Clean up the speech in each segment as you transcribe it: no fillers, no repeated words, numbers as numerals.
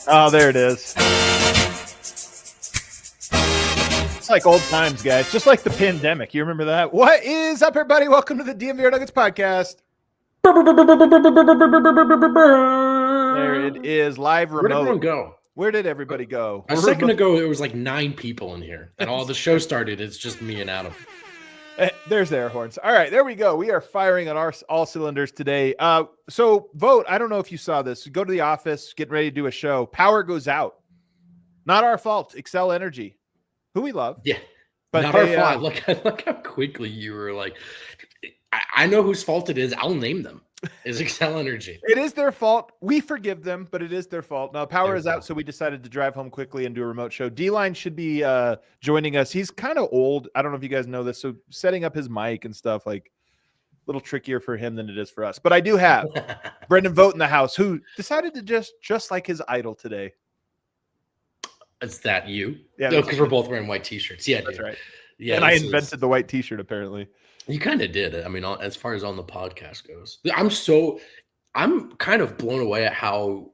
Oh, there it is. It's like old times, guys. Just like the pandemic. You remember that? What is up, everybody? Welcome to the DNVR Nuggets Podcast. There it is, live remote. Where'd everyone go? Where did everybody go? A second ago, it was like 9 people in here. And all the show started, it's just me and Adam. There's the air horns. All right, there we go. We are firing on all cylinders today. So, Vogt, I don't know if you saw this. Go to the office, getting ready to do a show. Power goes out. Not our fault. Excel Energy, who we love. Yeah, but not our fault. Look how quickly you were like, I know whose fault it is. I'll name them. It's Excel Energy. It is their fault. We forgive them, but it is their fault. Now, power is out, so we decided to drive home quickly and do a remote show. D-Line should be joining us. He's kind of old. I don't know if you guys know this. So setting up his mic and stuff, like, a little trickier for him than it is for us. But I do have Brendan Vogt in the house, who decided to just like his idol today. Is that you? Yeah. No, because we're both wearing white T-shirts. Yeah, that's dude. right. Yeah, and I invented the white T-shirt, apparently. You kind of did it. I mean, as far as on the podcast goes, I'm kind of blown away at how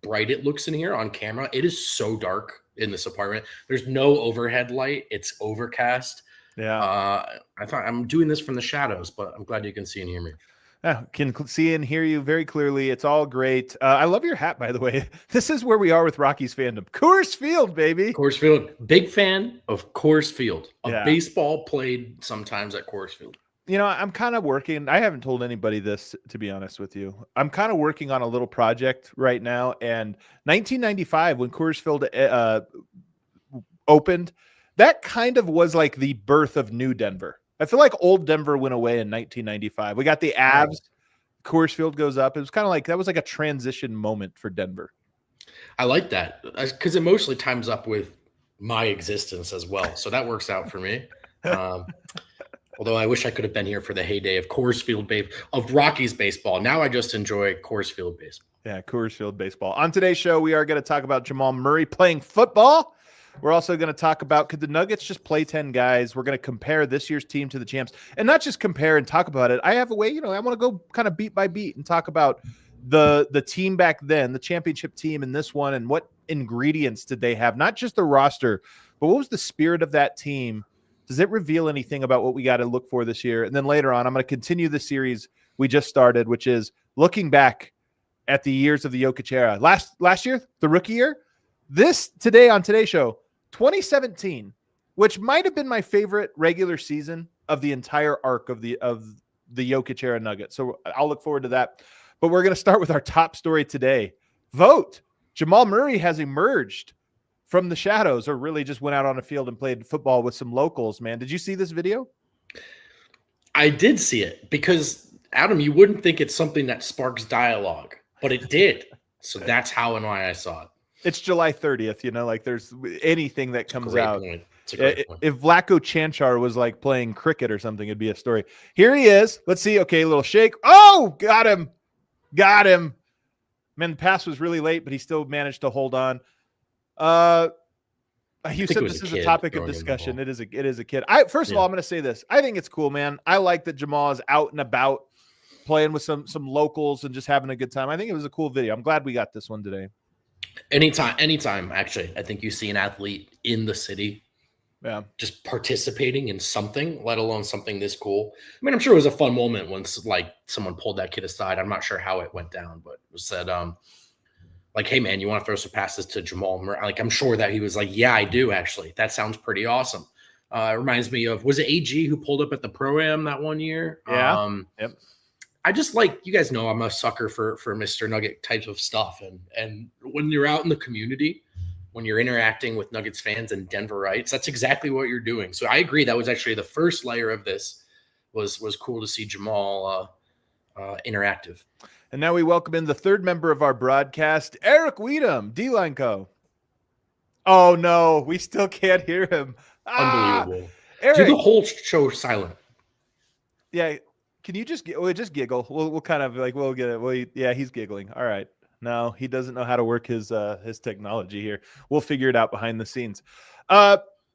bright it looks in here on camera. It is so dark in this apartment. There's no overhead light. It's overcast. Yeah. I thought I'm doing this from the shadows, but I'm glad you can see and hear me. Yeah, can see and hear you very clearly. It's all great. I love your hat, by the way. This is where we are with Rockies fandom. Coors Field, baby. Coors Field. Big fan of Coors Field. Yeah. Baseball played sometimes at Coors Field. You know, I'm kind of working. I haven't told anybody this, to be honest with you. I'm kind of working on a little project right now. And 1995, when Coors Field opened, that kind of was like the birth of new Denver. I feel like old Denver went away in 1995. We got the Avs. Coors Field goes up. It was kind of like that was like a transition moment for Denver. I like that because it mostly times up with my existence as well. So that works out for me. Although I wish I could have been here for the heyday of Coors Field of Rockies baseball. Now I just enjoy Coors Field baseball. Yeah, Coors Field baseball. On today's show, we are going to talk about Jamal Murray playing football. We're also going to talk about, could the Nuggets just play 10 guys? We're going to compare this year's team to the champs, and not just compare and talk about it. I have a way, I want to go kind of beat by beat and talk about the team back then, the championship team in this one, and what ingredients did they have? Not just the roster, but what was the spirit of that team? Does it reveal anything about what we got to look for this year? And then later on, I'm going to continue the series we just started, which is looking back at the years of the Jokic era. Last year, the rookie year. Today on today's show, 2017, which might have been my favorite regular season of the entire arc of the Jokic era Nuggets. So I'll look forward to that. But we're going to start with our top story today. Vogt. Jamal Murray has emerged from the shadows, or really just went out on the field and played football with some locals, man. Did you see this video? I did see it because, Adam, you wouldn't think it's something that sparks dialogue, but it did. So that's how and why I saw it. It's July 30th, like there's anything that comes out. It's a great point. If Vlatko Chanchar was like playing cricket or something, it'd be a story. Here he is. Let's see. Okay, a little shake. Oh, got him. Man, the pass was really late, but he still managed to hold on. You said this is a topic of discussion. It is a kid. First of all, I'm going to say this. I think it's cool, man. I like that Jamal is out and about playing with some locals and just having a good time. I think it was a cool video. I'm glad we got this one today. Anytime, actually, I think you see an athlete in the city, just participating in something, let alone something this cool. I mean, I'm sure it was a fun moment once, like, someone pulled that kid aside. I'm not sure how it went down, but it was said, like, hey, man, you want to throw some passes to Jamal Murray? Like, I'm sure that he was like, yeah, I do, actually. That sounds pretty awesome. It reminds me of, was it AG who pulled up at the Pro-Am that one year? Yeah. Yep. I just like, you guys know I'm a sucker for Mr. Nugget types of stuff. And when you're out in the community, when you're interacting with Nuggets fans and Denverites, that's exactly what you're doing. So I agree. That was actually the first layer of this was cool to see Jamal interactive. And now we welcome in the third member of our broadcast, Eric Wedum, D-Line Co. Oh, no, we still can't hear him. Unbelievable. Eric. Do the whole show silent. Yeah. Can you just giggle? We'll kind of like, we'll get it. Yeah, he's giggling. All right. No, he doesn't know how to work his technology here. We'll figure it out behind the scenes.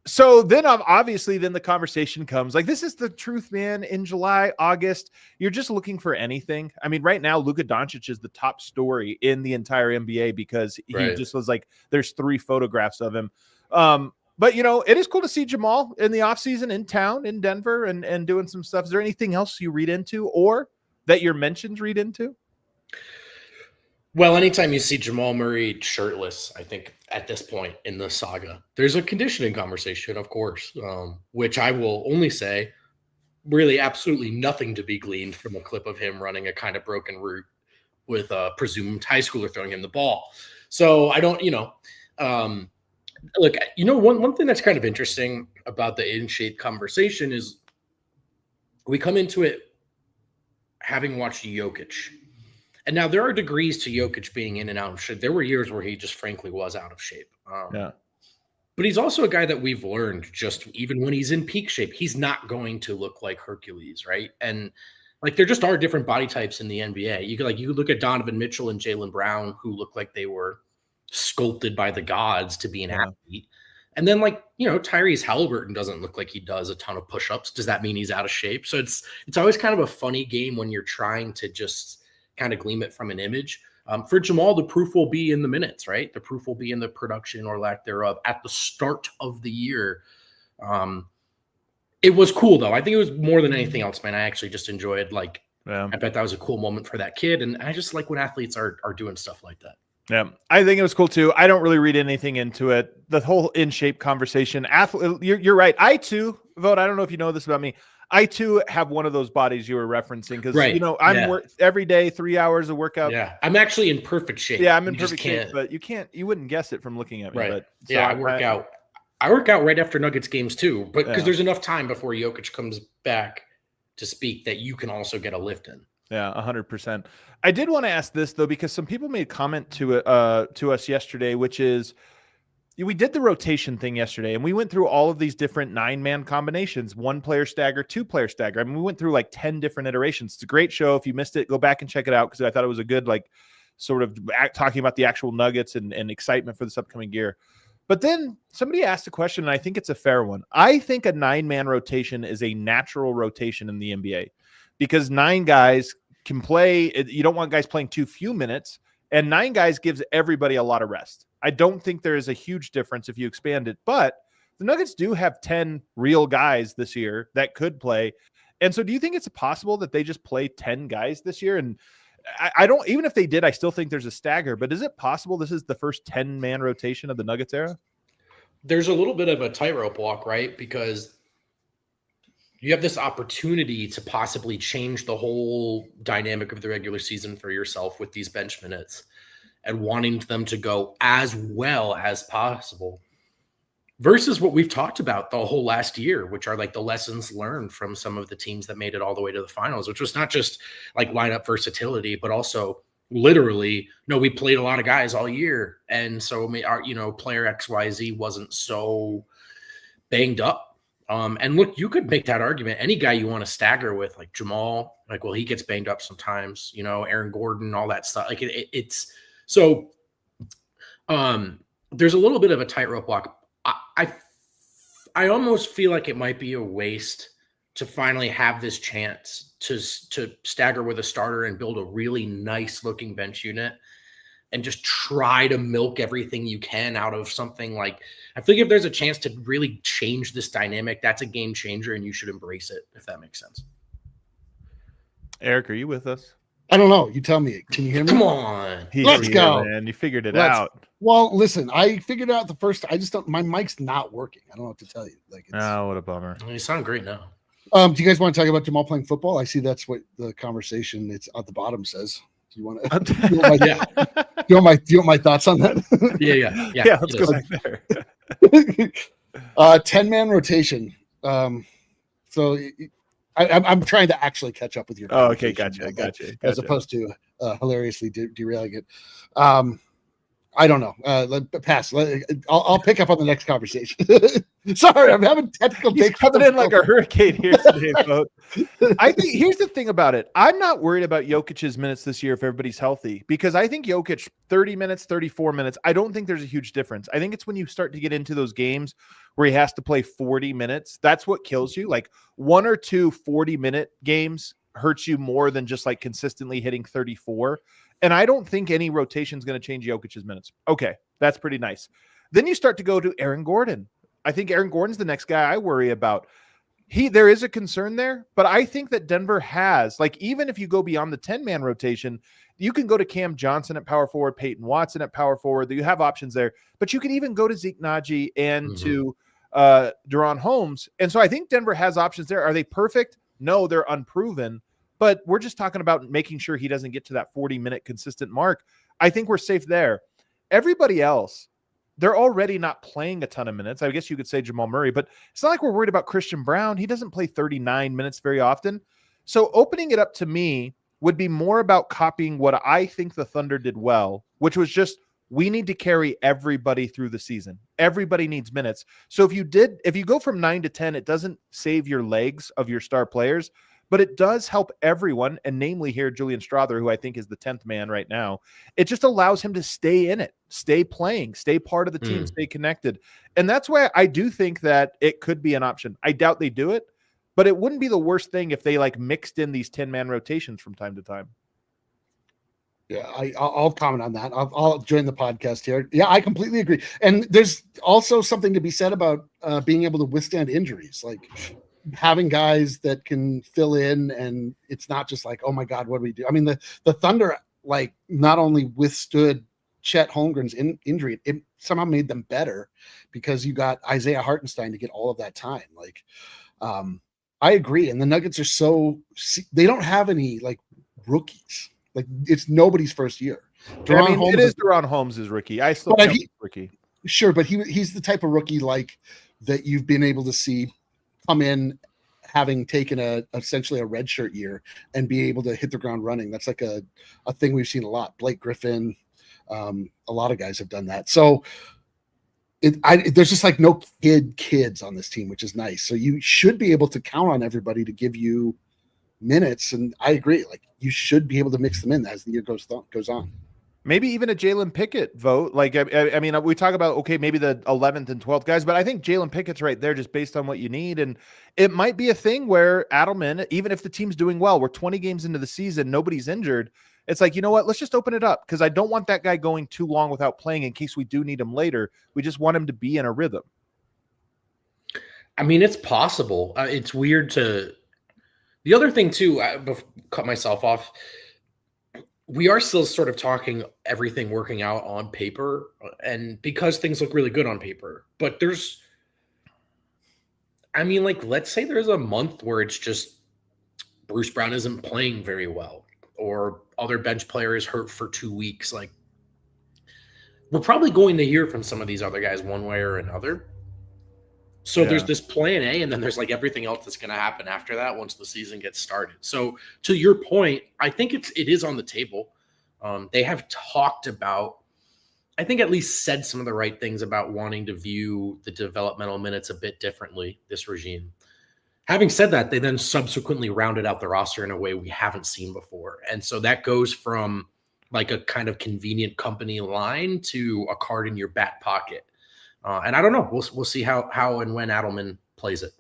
So then obviously then the conversation comes like, this is the truth, man. In July, August, you're just looking for anything. I mean, right now, Luka Doncic is the top story in the entire NBA because he just was like, there's 3 photographs of him. But, you know, it is cool to see Jamal in the offseason in town in Denver and doing some stuff. Is there anything else you read into or that your mentions read into? Well, anytime you see Jamal Murray shirtless, I think at this point in the saga, there's a conditioning conversation, of course, which I will only say really absolutely nothing to be gleaned from a clip of him running a kind of broken route with a presumed high schooler throwing him the ball. So I don't, look, one thing that's kind of interesting about the in-shape conversation is we come into it having watched Jokic. And now there are degrees to Jokic being in and out of shape. There were years where he just frankly was out of shape. But he's also a guy that we've learned just even when he's in peak shape, he's not going to look like Hercules, right? And like there just are different body types in the NBA. You could look at Donovan Mitchell and Jaylen Brown, who look like they were sculpted by the gods to be an athlete. And then Tyrese Halliburton doesn't look like he does a ton of push-ups. Does that mean he's out of shape? So it's always kind of a funny game when you're trying to just kind of glean it from an image. For Jamal, the proof will be in the minutes, right? The proof will be in the production or lack thereof at the start of the year. It was cool though. I think it was more than anything else, man. I actually just enjoyed I bet that was a cool moment for that kid. And I just like when athletes are doing stuff like that. Yeah, I think it was cool too. I don't really read anything into it. The whole in shape conversation. You're right. I too, Vogt, I don't know if you know this about me. I too have one of those bodies you were referencing because I'm every day 3 hours of workout. Yeah, I'm actually in perfect shape. Yeah, I'm in perfect shape, but you wouldn't guess it from looking at me. Right. But, so I work out. I work out right after Nuggets games too, but because there's enough time before Jokic comes back to speak that you can also get a lift in. Yeah, 100%. I did want to ask this though because some people made a comment to us yesterday, which is. We did the rotation thing yesterday, and we went through all of these different 9-man combinations, 1-player stagger, 2-player stagger. I mean, we went through like 10 different iterations. It's a great show. If you missed it, go back and check it out because I thought it was a good, sort of talking about the actual Nuggets and excitement for this upcoming year. But then somebody asked a question, and I think it's a fair one. I think a 9-man rotation is a natural rotation in the NBA because 9 guys can play. You don't want guys playing too few minutes, and 9 guys gives everybody a lot of rest. I don't think there is a huge difference if you expand it, but the Nuggets do have 10 real guys this year that could play. And so do you think it's possible that they just play 10 guys this year? And I don't, even if they did, I still think there's a stagger, but is it possible this is the first 10-man rotation of the Nuggets era? There's a little bit of a tightrope walk, right? Because you have this opportunity to possibly change the whole dynamic of the regular season for yourself with these bench minutes. And wanting them to go as well as possible versus what we've talked about the whole last year, which are like the lessons learned from some of the teams that made it all the way to the finals, which was not just like lineup versatility, but also literally, we played a lot of guys all year. And so our, player XYZ wasn't so banged up. And look, you could make that argument. Any guy you want to stagger with, like Jamal, he gets banged up sometimes, Aaron Gordon, all that stuff. Like it's, so there's a little bit of a tightrope walk. I almost feel like it might be a waste to finally have this chance to stagger with a starter and build a really nice looking bench unit and just try to milk everything you can out of something. Like, I feel like if there's a chance to really change this dynamic, that's a game changer and you should embrace it, if that makes sense. Eric, are you with us? I don't know. You tell me. Can you hear me? Come on. Let's go. Man. You figured it out. Well, listen, I figured out the first. I just don't. My mic's not working. I don't know what to tell you. What a bummer. You sound great now. Do you guys want to talk about Jamal playing football? I see that's what the conversation it's at the bottom says. Do you want to? Do you want my thoughts on that? Yeah. Let's go back there. 10-man rotation. So I'm trying to actually catch up with your. Oh, okay, gotcha. As opposed to hilariously derailing it. I don't know. Pass. I'll pick up on the next conversation. Sorry, I'm having technical. He's coming in like a hurricane here today, folks. I think here's the thing about it. I'm not worried about Jokic's minutes this year if everybody's healthy, because I think Jokic 30 minutes, 34 minutes. I don't think there's a huge difference. I think it's when you start to get into those games where he has to play 40 minutes. That's what kills you. Like 1 or 2 40-minute games hurts you more than just like consistently hitting 34. And I don't think any rotation is going to change Jokic's minutes. Okay, that's pretty nice. Then you start to go to Aaron Gordon. I think Aaron Gordon's the next guy I worry about. There is a concern there, but I think that Denver has, like, even if you go beyond the 10-man rotation, you can go to Cam Johnson at power forward, Peyton Watson at power forward. You have options there, but you can even go to Zeke Naji and to De'Ron Holmes. And so I think Denver has options there. Are they perfect? No, they're unproven. But we're just talking about making sure he doesn't get to that 40-minute consistent mark. I think we're safe there. Everybody else, they're already not playing a ton of minutes. I guess you could say Jamal Murray, but it's not like we're worried about Christian Brown. He doesn't play 39 minutes very often. So opening it up to me would be more about copying what I think the Thunder did well, which was just, we need to carry everybody through the season. Everybody needs minutes. So if you go from 9 to 10, it doesn't save your legs of your star players, but it does help everyone, and namely here, Julian Strawther, who I think is the 10th man right now. It just allows him to stay in it, stay playing, stay part of the team, stay connected. And that's why I do think that it could be an option. I doubt they do it, but it wouldn't be the worst thing if they like mixed in these 10-man rotations from time to time. Yeah, I'll comment on that. I'll join the podcast here. Yeah, I completely agree. And there's also something to be said about being able to withstand injuries. Like, having guys that can fill in, and it's not just like, oh my God, what do we do? I mean, the Thunder like not only withstood Chet Holmgren's injury, it somehow made them better because you got Isaiah Hartenstein to get all of that time. Like, I agree. And the Nuggets are they don't have any like rookies. Like, it's nobody's first year. De'Ron Holmes is rookie. I still think he's rookie. Sure, but he's the type of rookie like that you've been able to see come in having taken essentially a redshirt year and be able to hit the ground running. That's like a thing we've seen a lot. Blake Griffin, a lot of guys have done that. So there's just like no kids on this team, which is nice. So you should be able to count on everybody to give you minutes. And I agree. Like, you should be able to mix them in as the year goes on. Maybe even a Jalen Pickett vote. Like, I mean, we talk about, okay, maybe the 11th and 12th guys, but I think Jalen Pickett's right there just based on what you need. And it might be a thing where Adelman, even if the team's doing well, we're 20 games into the season, nobody's injured. It's like, you know what? Let's just open it up, because I don't want that guy going too long without playing in case we do need him later. We just want him to be in a rhythm. I mean, it's possible. It's weird to – the other thing, too, cut myself off – we are still sort of talking everything working out on paper, and because things look really good on paper, but let's say there's a month where it's just Bruce Brown isn't playing very well, or other bench player is hurt for 2 weeks. Like, we're probably going to hear from some of these other guys one way or another. So there's this plan A, and then there's like everything else that's going to happen after that once the season gets started. So to your point, I think it is on the table. They have talked about, I think at least said some of the right things about wanting to view the developmental minutes a bit differently, this regime. Having said that, they then subsequently rounded out the roster in a way we haven't seen before. And so that goes from like a kind of convenient company line to a card in your back pocket. And I don't know. We'll see how and when Adelman plays it.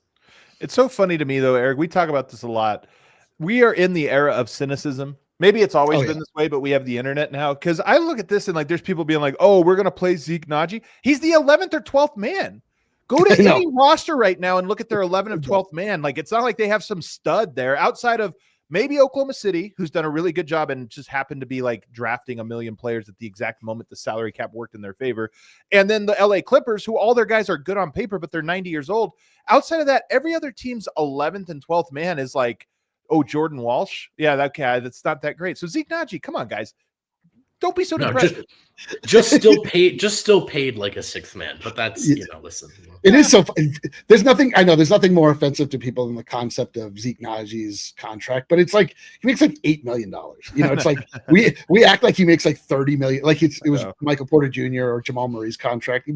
It's so funny to me, though, Eric. We talk about this a lot. We are in the era of cynicism. Maybe it's always been this way, but we have the internet now. Because I look at this and like, there's people being like, "Oh, we're gonna play Zeke Naji. He's the 11th or 12th man." Go to any roster right now and look at their 11th or 12th man. Like, it's not like they have some stud there outside of maybe Oklahoma City, who's done a really good job and just happened to be like drafting a million players at the exact moment the salary cap worked in their favor. And then the LA Clippers, who all their guys are good on paper, but they're 90 years old. Outside of that, every other team's 11th and 12th man is like, oh, Jordan Walsh. Yeah, that guy, that's not that great. So Zeke Naji, come on, guys. Don't be so depressed. Just still paid like a sixth man, but that's listen. It is so. There's nothing more offensive to people than the concept of Zeke Najee's contract, but it's like he makes like $8 million. It's like we act like he makes like $30 million, like it was Michael Porter Jr. or Jamal Murray's contract.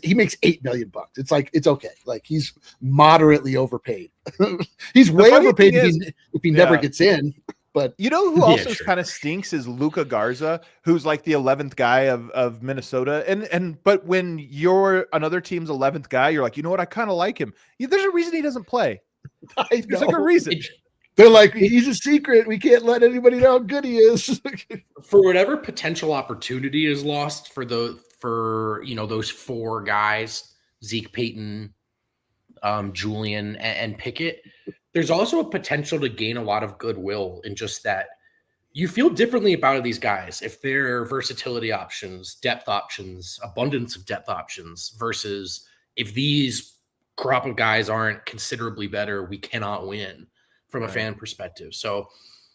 He makes $8 million. It's like it's okay. Like he's moderately overpaid. He's way overpaid if he never gets in. But you know who also kind of stinks is Luka Garza, who's like the 11th guy of Minnesota. But when you're another team's 11th guy, you're like, you know what? I kind of like him. There's a reason he doesn't play. There's like a reason. They're like, he's a secret. We can't let anybody know how good he is. For whatever potential opportunity is lost for those four guys, Zeke, Peyton, Julian, and Pickett. There's also a potential to gain a lot of goodwill in just that you feel differently about these guys if they're versatility options, depth options, abundance of depth options, versus if these crop of guys aren't considerably better, we cannot win from a fan perspective. So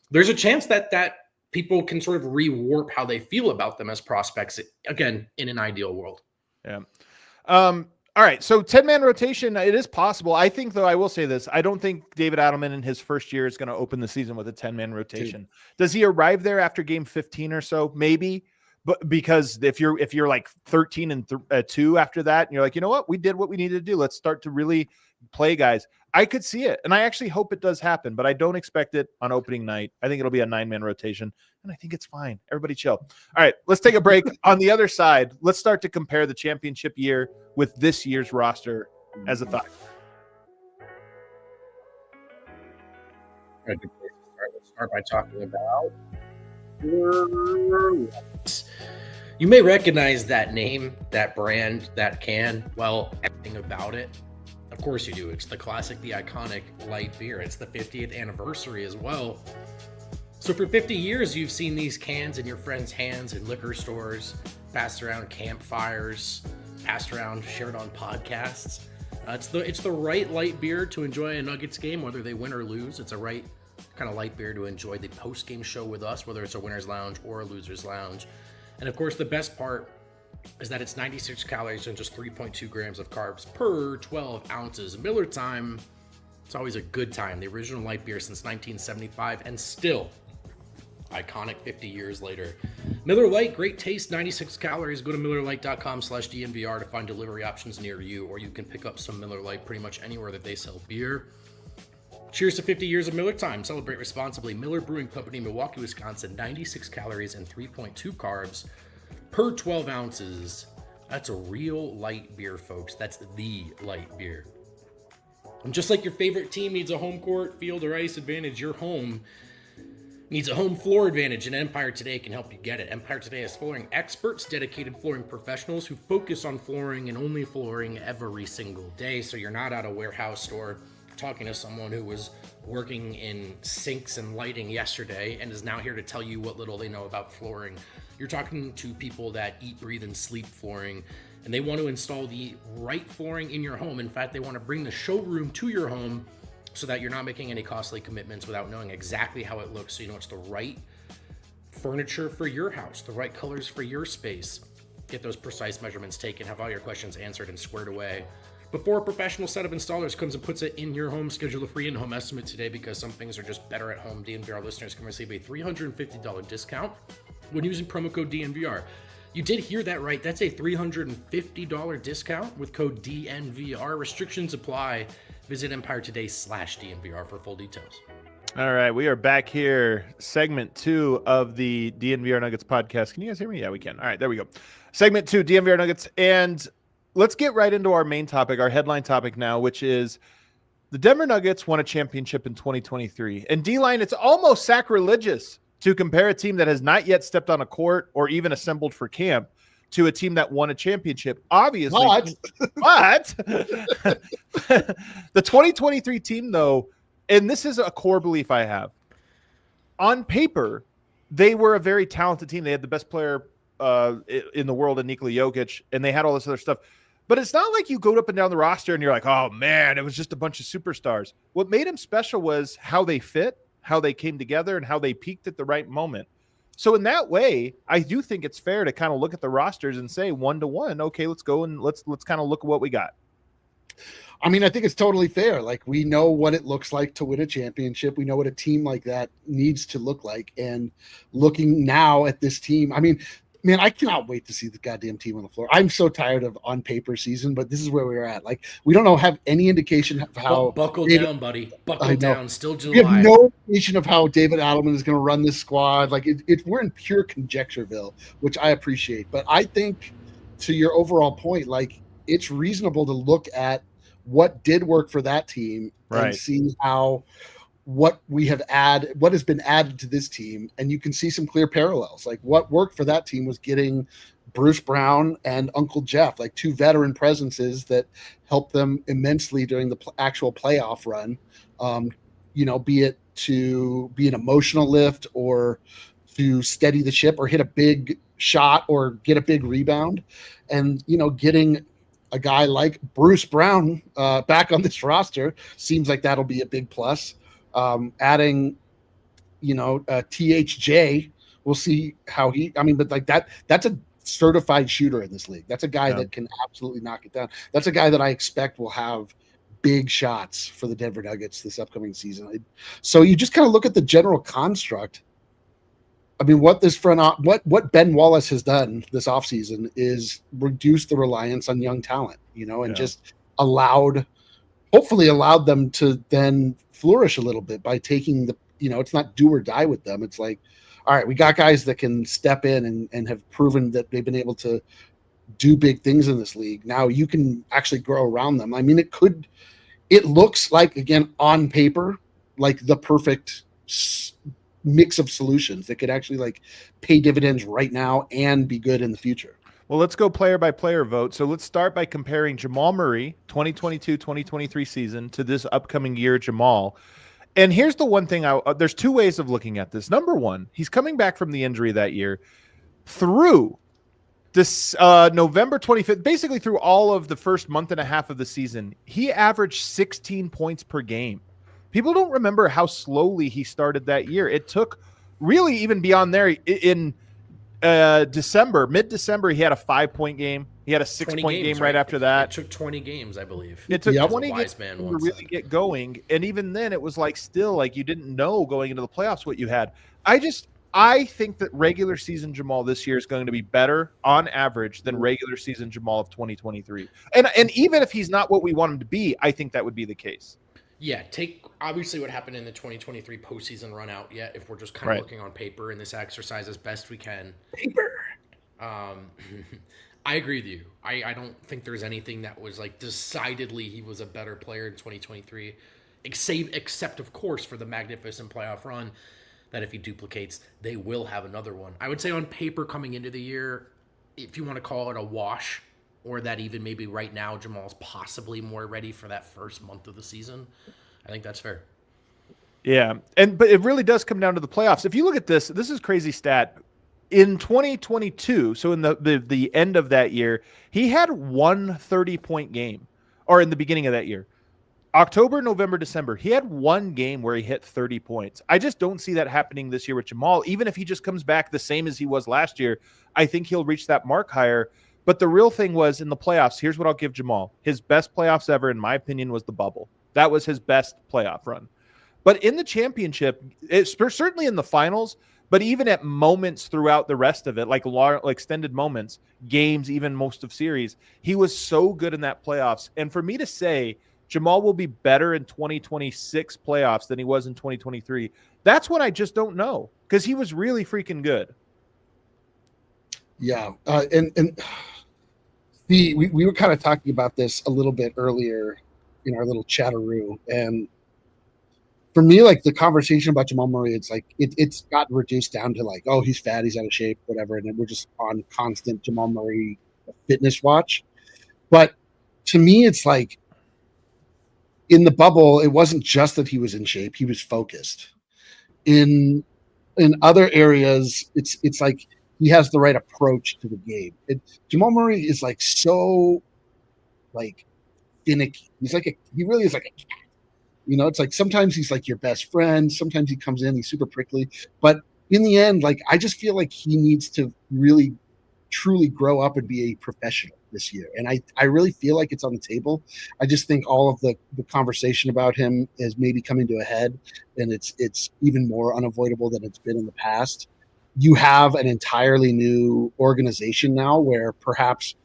there's a chance that people can sort of rewarp how they feel about them as prospects, again, in an ideal world. Yeah. All right, so 10-man rotation, it is possible. I think, though, I will say this. I don't think David Adelman in his first year is going to open the season with a 10-man rotation. Does he arrive there after game 15 or so? Maybe. But because if you're like 13-2 after that, and you're like, you know what? We did what we needed to do. Let's start to really play guys. I could see it, and I actually hope it does happen, but I don't expect it on opening night. I think it'll be a 9-man rotation, and I think it's fine. Everybody chill. All right, let's take a break. On the other side, let's start to compare the championship year with this year's roster as a thought. Let's start by talking about. You may recognize that name, that brand, that can. Well, everything about it. Of course you do. It's the classic, the iconic light beer. It's the 50th anniversary as well. So for 50 years, you've seen these cans in your friends' hands in liquor stores, passed around campfires, passed around, shared on podcasts. It's the right light beer to enjoy a Nuggets game, whether they win or lose. It's a right kind of light beer to enjoy the post-game show with us, whether it's a winner's lounge or a loser's lounge. And of course, the best part is that it's 96 calories and just 3.2 grams of carbs per 12 ounces. Miller Time, it's always a good time. The original light beer since 1975 and still iconic 50 years later. Miller Lite, great taste, 96 calories. Go to MillerLite.com/DNVR to find delivery options near you, or you can pick up some Miller Lite pretty much anywhere that they sell beer. Cheers to 50 years of Miller Time. Celebrate responsibly. Miller Brewing Company, Milwaukee, Wisconsin, 96 calories and 3.2 carbs per 12 ounces. That's a real light beer, folks. That's the light beer. And just like your favorite team needs a home court, field, or ice advantage, your home needs a home floor advantage, and Empire Today can help you get it. Empire Today has flooring experts, dedicated flooring professionals who focus on flooring and only flooring every single day. So you're not at a warehouse store talking to someone who was working in sinks and lighting yesterday and is now here to tell you what little they know about flooring. You're talking to people that eat, breathe, and sleep flooring, and they want to install the right flooring in your home. In fact, they want to bring the showroom to your home so that you're not making any costly commitments without knowing exactly how it looks, so you know it's the right furniture for your house, the right colors for your space. Get those precise measurements taken, have all your questions answered and squared away before a professional set of installers comes and puts it in your home. Schedule a free in-home estimate today, because some things are just better at home. DNVR listeners can receive a $350 discount when using promo code DNVR. You did hear that right. That's a $350 discount with code DNVR. Restrictions apply. Visit EmpireToday/DNVR for full details. All right, we are back here. Segment 2 of the DNVR Nuggets podcast. Can you guys hear me? Yeah, we can. All right, there we go. Segment 2, DNVR Nuggets. And let's get right into our main topic, our headline topic now, which is the Denver Nuggets won a championship in 2023. And D-Line, it's almost sacrilegious to compare a team that has not yet stepped on a court or even assembled for camp to a team that won a championship. Obviously, but the 2023 team, though, and this is a core belief I have, on paper, they were a very talented team. They had the best player in the world in Nikola Jokic, and they had all this other stuff. But it's not like you go up and down the roster and you're like, oh, man, it was just a bunch of superstars. What made them special was how they fit, how they came together, and how they peaked at the right moment. So in that way, I do think it's fair to kind of look at the rosters and say 1-1. Okay, let's go and let's kind of look at what we got. I mean, I think it's totally fair. Like, we know what it looks like to win a championship. We know what a team like that needs to look like. And looking now at this team, I mean, man, I cannot wait to see the goddamn team on the floor. I'm so tired of on paper season, but this is where we're at. Like, we don't have any indication of how buckle down, buddy. Buckle down. Still July. We have no indication of how David Adelman is going to run this squad. Like, we're in pure conjectureville, which I appreciate. But I think, to your overall point, like, it's reasonable to look at what did work for that team and see how what has been added to this team, and you can see some clear parallels. Like, what worked for that team was getting Bruce Brown and Uncle Jeff, like two veteran presences that helped them immensely during the actual playoff run. Be it to be an emotional lift or to steady the ship or hit a big shot or get a big rebound, and getting a guy like Bruce Brown back on this roster seems like that'll be a big plus. Adding, THJ, we'll see how but like that's a certified shooter in this league. That's a guy that can absolutely knock it down. That's a guy that I expect will have big shots for the Denver Nuggets this upcoming season. So you just kind of look at the general construct. I mean, what Ben Wallace has done this offseason is reduce the reliance on young talent, and just hopefully allowed them to then flourish a little bit by taking it's not do or die with them. It's like, all right, we got guys that can step in and have proven that they've been able to do big things in this league. Now you can actually grow around them. I mean, it looks like, again, on paper, like the perfect mix of solutions that could actually like pay dividends right now and be good in the future. Well, let's go player by player vote. So let's start by comparing Jamal Murray 2022-2023 season to this upcoming year Jamal. And here's the one thing, there's two ways of looking at this. Number one, he's coming back from the injury that year. Through this November 25th, basically through all of the first month and a half of the season, he averaged 16 points per game. People don't remember how slowly he started that year. It took really even beyond there. In mid-December, he had a 5-point game. He had a 6-point game right after that. It took 20 games, I believe. It took 20 games to really get going. And even then, it was like still like you didn't know going into the playoffs what you had. I think that regular season Jamal this year is going to be better on average than regular season Jamal of 2023. And even if he's not what we want him to be, I think that would be the case. Yeah, take obviously what happened in the 2023 postseason run out yet, if we're just kind of looking on paper in this exercise as best we can. Paper. I agree with you. I don't think there's anything that was like decidedly he was a better player in 2023, except of course for the magnificent playoff run that if he duplicates, they will have another one. I would say on paper coming into the year, if you want to call it a wash, or that even maybe right now Jamal's possibly more ready for that first month of the season, I think that's fair. Yeah, but it really does come down to the playoffs. If you look at this is a crazy stat. In 2022, so in the end of that year, he had one 30-point game, or in the beginning of that year. October, November, December, he had one game where he hit 30 points. I just don't see that happening this year with Jamal. Even if he just comes back the same as he was last year, I think he'll reach that mark higher. But the real thing was in the playoffs, here's what I'll give Jamal. His best playoffs ever, in my opinion, was the bubble. That was his best playoff run. But in the championship, it's certainly in the finals, but even at moments throughout the rest of it, like extended moments, games, even most of series, he was so good in that playoffs. And for me to say Jamal will be better in 2026 playoffs than he was in 2023, that's what I just don't know, because he was really freaking good. Yeah, we were kind of talking about this a little bit earlier in our little chatteroo, and for me, like the conversation about Jamal Murray, it's like it's gotten reduced down to like, oh, he's fat, he's out of shape, whatever, and then we're just on constant Jamal Murray fitness watch. But to me, it's like in the bubble, it wasn't just that he was in shape; he was focused. In other areas, it's like he has the right approach to the game. Jamal Murray is like so like finicky. He really is like a cat. It's like sometimes he's like your best friend. Sometimes he comes in, he's super prickly. But in the end, like, I just feel like he needs to really truly grow up and be a professional this year. And I really feel like it's on the table. I just think all of the conversation about him is maybe coming to a head, and it's even more unavoidable than it's been in the past. You have an entirely new organization now where perhaps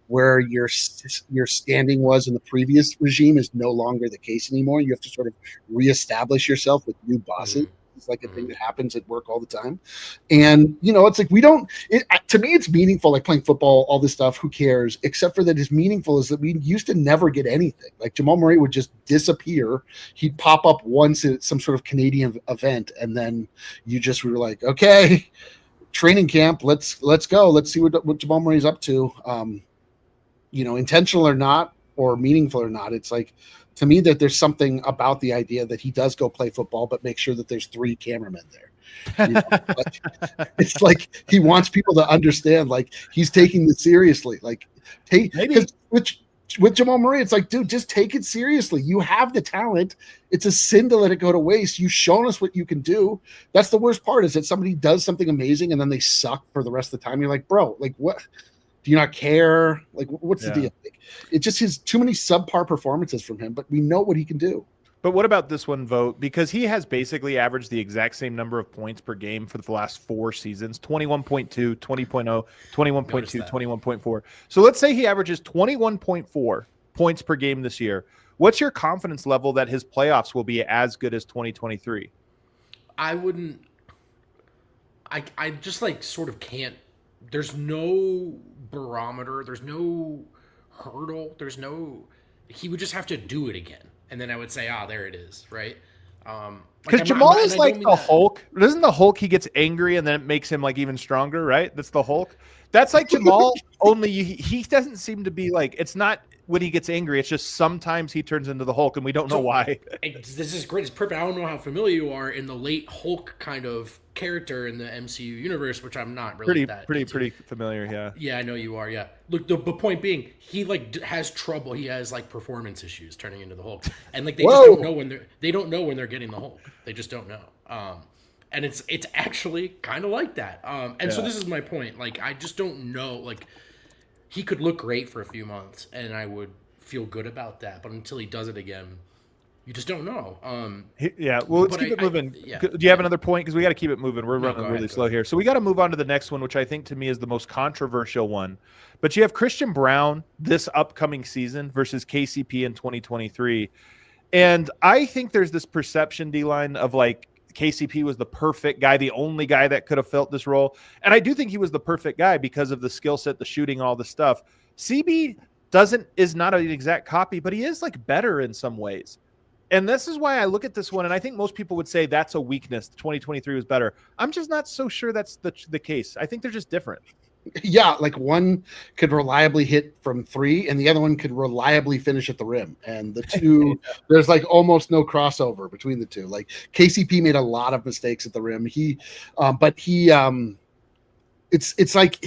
where your standing was in the previous regime is no longer the case anymore. You have to sort of reestablish yourself with new bosses. It's like a thing that happens at work all the time. And, it's like to me, it's meaningful, like playing football, all this stuff, who cares? Except for that is meaningful is that we used to never get anything. Like Jamal Murray would just disappear. He'd pop up once at some sort of Canadian event. And then we were like, okay, training camp, let's go. Let's see what Jamal Murray's up to. Intentional or not, or meaningful or not. It's like, to me, that there's something about the idea that he does go play football, but make sure that there's 3 cameramen there. It's like he wants people to understand, like, he's taking this seriously. Like, because with Jamal Murray, it's like, dude, just take it seriously. You have the talent. It's a sin to let it go to waste. You've shown us what you can do. That's the worst part, is that somebody does something amazing and then they suck for the rest of the time. You're like, bro, like, what? Do you not care? Like, what's the deal? Like, it just has too many subpar performances from him, but we know what he can do. But what about this one, Vogt? Because he has basically averaged the exact same number of points per game for the last 4 seasons, 21.2, 20.0, 21.2, 21.4. So let's say he averages 21.4 points per game this year. What's your confidence level that his playoffs will be as good as 2023? I just like sort of can't. There's no barometer. There's no hurdle. He would just have to do it again. And then I would say, there it is. Right. Because Jamal is like the Hulk. Isn't the Hulk, he gets angry and then it makes him like even stronger, right? That's the Hulk. That's like Jamal, only he doesn't seem to be like, it's not when he gets angry. It's just sometimes he turns into the Hulk and we don't know why. This is great. It's perfect. I don't know how familiar you are in the late Hulk kind of character in the MCU universe, which I'm not really pretty familiar. Yeah. Yeah, I know you are. Yeah. Look, the point being, he like has trouble. He has like performance issues turning into the Hulk, and like they just don't know when they're getting the Hulk. They just don't know. And it's actually kind of like that. So this is my point. Like, I just don't know. Like, he could look great for a few months, and I would feel good about that. But until he does it again, you just don't know. Well, let's keep it moving. Do you have another point? Because we got to keep it moving. We're running really slow here. So we got to move on to the next one, which I think to me is the most controversial one. But you have Christian Brown this upcoming season versus KCP in 2023. And I think there's this perception, D-Line, of like KCP was the perfect guy, the only guy that could have filled this role. And I do think he was the perfect guy because of the skill set, the shooting, all the stuff. CB is not an exact copy, but he is like better in some ways. And this is why I look at this one, and I think most people would say that's a weakness. 2023 was better. I'm just not so sure that's the case. I think they're just different. Yeah, like one could reliably hit from 3, and the other one could reliably finish at the rim. And the two, there's like almost no crossover between the two. Like KCP made a lot of mistakes at the rim. It's like,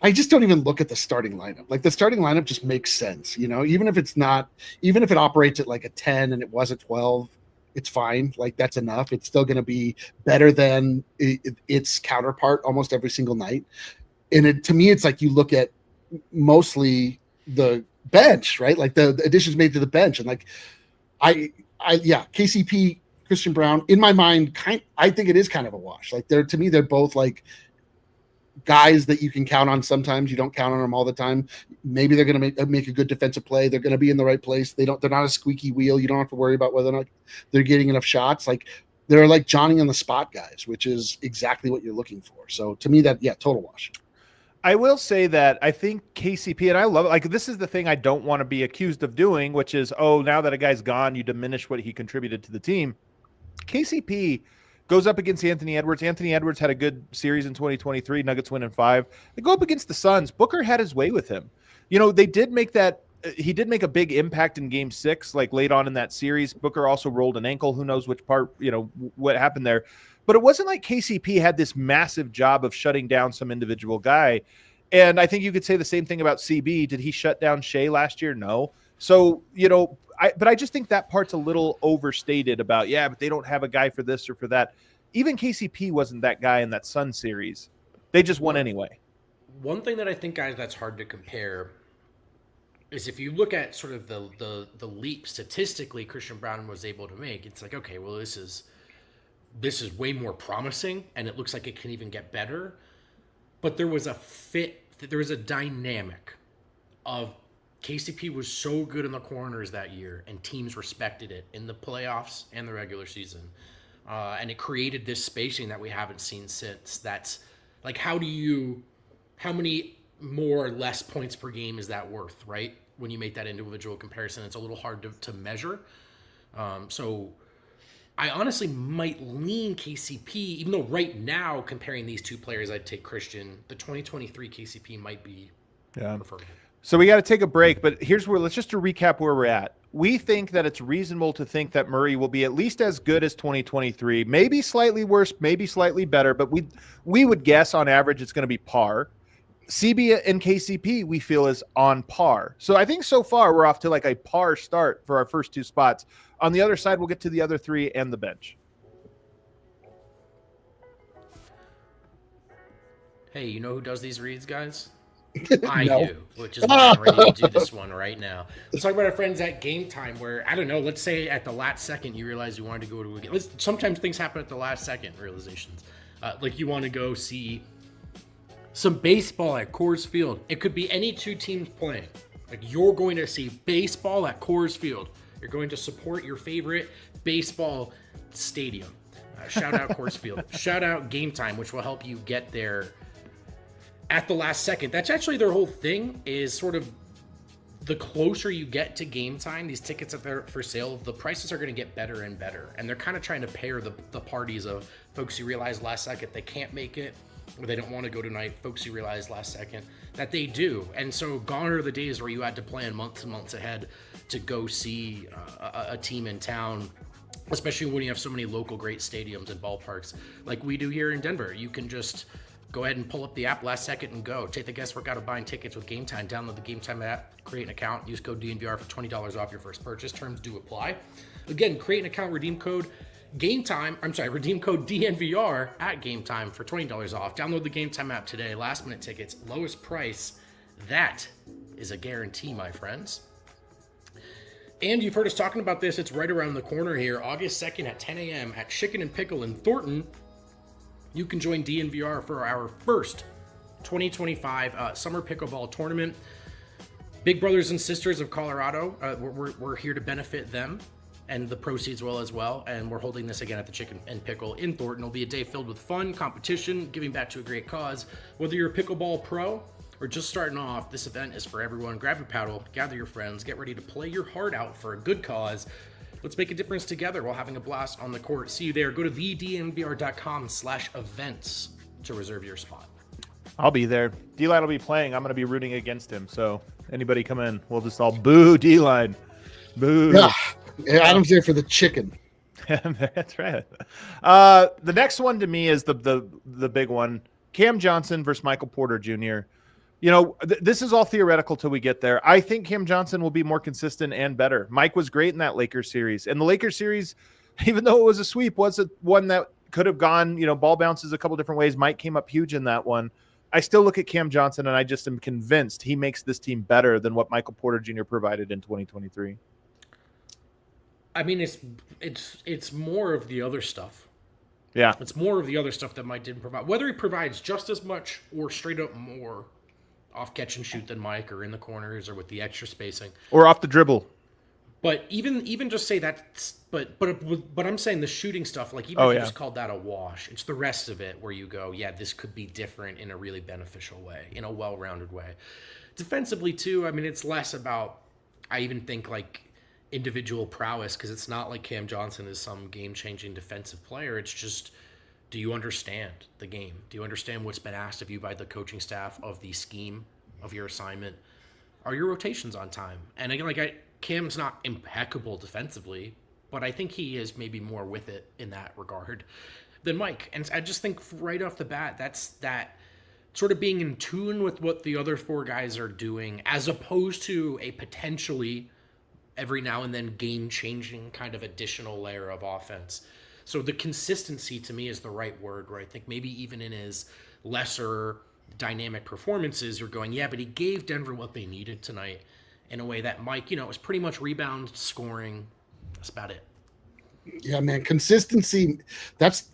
I just don't even look at the starting lineup. Like the starting lineup just makes sense, even if it operates at like a 10 and it was a 12, it's fine. Like that's enough. It's still going to be better than its counterpart almost every single night. And to me, it's like you look at mostly the bench, right? Like the additions made to the bench. And like, KCP, Christian Brown, in my mind, I think it is kind of a wash. Like to me, they're both like guys that you can count on sometimes. You don't count on them all the time. Maybe they're going to make a good defensive play. They're going to be in the right place. They're not a squeaky wheel. You don't have to worry about whether or not they're getting enough shots. Like they're like Johnny on the spot guys, which is exactly what you're looking for. So to me total wash. I will say that I think KCP, and I love it. Like this is the thing I don't want to be accused of doing, which is, now that a guy's gone, you diminish what he contributed to the team. KCP goes up against Anthony Edwards. Anthony Edwards had a good series in 2023. Nuggets win in 5. They go up against the Suns. Booker had his way with him. They did make that. He did make a big impact in Game 6, like late on in that series. Booker also rolled an ankle. Who knows which part? What happened there. But it wasn't like KCP had this massive job of shutting down some individual guy. And I think you could say the same thing about CB. Did he shut down Shea last year? No. So but I just think that part's a little overstated about but they don't have a guy for this or for that. even KCP wasn't that guy in that Sun series. They just won anyway. One thing that I think, guys, that's hard to compare is if you look at sort of the leap statistically Christian Braun was able to make, it's like, okay, well, this is way more promising, and it looks like it can even get better. But there was a dynamic of KCP was so good in the corners that year, and teams respected it in the playoffs and the regular season. And it created this spacing that we haven't seen since. That's like, how many more or less points per game is that worth, right? When you make that individual comparison, it's a little hard to measure. So I honestly might lean KCP, even though right now, comparing these two players, I'd take Christian. The 2023 KCP might be preferable. So we got to take a break, but let's just to recap where we're at. We think that it's reasonable to think that Murray will be at least as good as 2023, maybe slightly worse, maybe slightly better, but we would guess on average it's going to be par. CB and KCP we feel is on par. So I think so far we're off to like a par start for our first two spots. On the other side, we'll get to the other three and the bench. Hey, you know who does these reads, guys? I do, which is why I'm ready to do this one right now. Let's talk about our friends at Game Time, where, I don't know, let's say at the last second you realize you wanted to go to a game. Sometimes things happen at the last second, realizations. Like you want to go see some baseball at Coors Field. It could be any two teams playing. Like, you're going to see baseball at Coors Field. You're going to support your favorite baseball stadium. Shout out Coors Field. Shout out Game Time, which will help you get there at the last second. That's actually their whole thing, is sort of the closer you get to game time, these tickets that are for sale, the prices are going to get better and better. And they're kind of trying to pair the parties of folks who realize last second they can't make it, or they don't want to go tonight, folks who realize last second that they do. And so gone are the days where you had to plan months and months ahead to go see a team in town, especially when you have so many local great stadiums and ballparks like we do here in Denver. You can just go ahead and pull up the app last second and go. Take the guesswork out of buying tickets with Game Time. Download the Game Time app, create an account, use code DNVR for $20 off your first purchase. Terms do apply. Again, create an account, redeem code DNVR at Game Time for $20 off. Download the Game Time app today. Last minute tickets, lowest price. That is a guarantee, my friends. And you've heard us talking about this. It's right around the corner here. August 2nd at 10 a.m. at Chicken and Pickle in Thornton. You can join DNVR for our first 2025 Summer Pickleball Tournament. Big brothers and sisters of Colorado, we're here to benefit them and the proceeds as well. And we're holding this again at the Chicken and Pickle in Thornton. It'll be a day filled with fun, competition, giving back to a great cause. Whether you're a pickleball pro or just starting off, this event is for everyone. Grab your paddle, gather your friends, get ready to play your heart out for a good cause. Let's make a difference together while having a blast on the court. See you there. Go to thednvr.com/events to reserve your spot. I'll be there. D-Line will be playing. I'm going to be rooting against him. So anybody come in, we'll just all boo D-Line. Boo. Yeah, Adam's there for the chicken. That's right. The next one to me is the big one. Cam Johnson versus Michael Porter Jr. You know, this is all theoretical till we get there. I think Cam Johnson will be more consistent and better. Mike was great in that Lakers series. And the Lakers series, even though it was a sweep, was one that could have gone, ball bounces a couple different ways. Mike came up huge in that one. I still look at Cam Johnson, and I just am convinced he makes this team better than what Michael Porter Jr. provided in 2023. I mean, it's more of the other stuff. Yeah. It's more of the other stuff that Mike didn't provide. Whether he provides just as much or straight up more off catch and shoot than Mike, or in the corners, or with the extra spacing, or off the dribble. But even just say that, but I'm saying the shooting stuff, like even if you just called that a wash, it's the rest of it where you go, yeah, this could be different in a really beneficial way, in a well-rounded way. Defensively too, I mean, it's less about, I even think, like individual prowess, because it's not like Cam Johnson is some game-changing defensive player. It's just, do you understand the game? Do you understand what's been asked of you by the coaching staff, of the scheme, of your assignment? Are your rotations on time? And again, Cam's not impeccable defensively, but I think he is maybe more with it in that regard than Mike. And I just think right off the bat, that's that sort of being in tune with what the other four guys are doing, as opposed to a potentially every now and then game-changing kind of additional layer of offense. So the consistency to me is the right word, where I think maybe even in his lesser dynamic performances, you're going, yeah, but he gave Denver what they needed tonight in a way that Mike, was pretty much rebound, scoring. That's about it. Yeah, man. Consistency. That's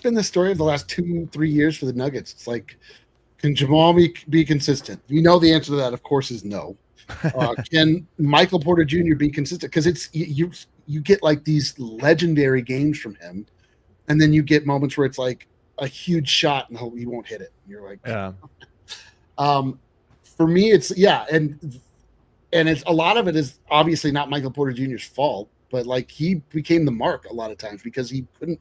been the story of the last 2-3 years for the Nuggets. It's like, can Jamal be consistent? You know the answer to that, of course, is no. Can Michael Porter Jr. be consistent? Because it's you get like these legendary games from him, and then you get moments where it's like a huge shot and he won't hit it. You're like, yeah. For me, it's and it's a lot of it is obviously not Michael Porter Jr.'s fault, but like he became the mark a lot of times because he couldn't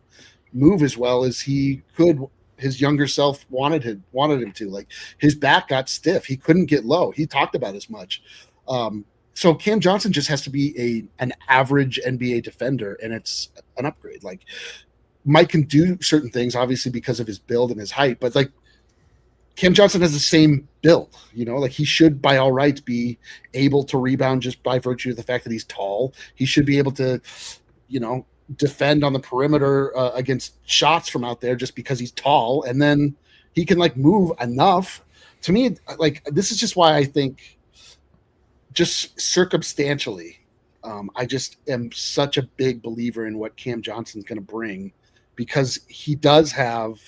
move as well as he could. His younger self wanted him to. Like his back got stiff. He couldn't get low. He talked about as much. So Cam Johnson just has to be an average NBA defender, and it's an upgrade. Like Mike can do certain things, obviously because of his build and his height, but like Cam Johnson has the same build. Like he should, by all rights, be able to rebound just by virtue of the fact that he's tall. He should be able to, defend on the perimeter against shots from out there just because he's tall, and then he can like move enough. To me, like this is just why I think, just circumstantially, I just am such a big believer in what Cam Johnson's going to bring, because he does have,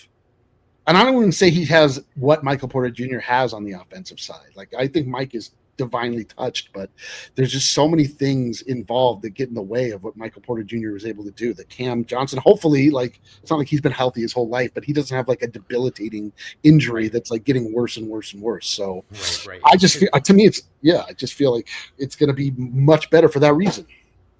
and I don't even say he has what Michael Porter Jr. has on the offensive side. Like I think Mike is divinely touched, but there's just so many things involved that get in the way of what Michael Porter Jr. was able to do. That Cam Johnson, hopefully, like it's not like he's been healthy his whole life, but he doesn't have like a debilitating injury that's like getting worse and worse and worse. So right. I just feel, to me, I just feel like it's going to be much better for that reason.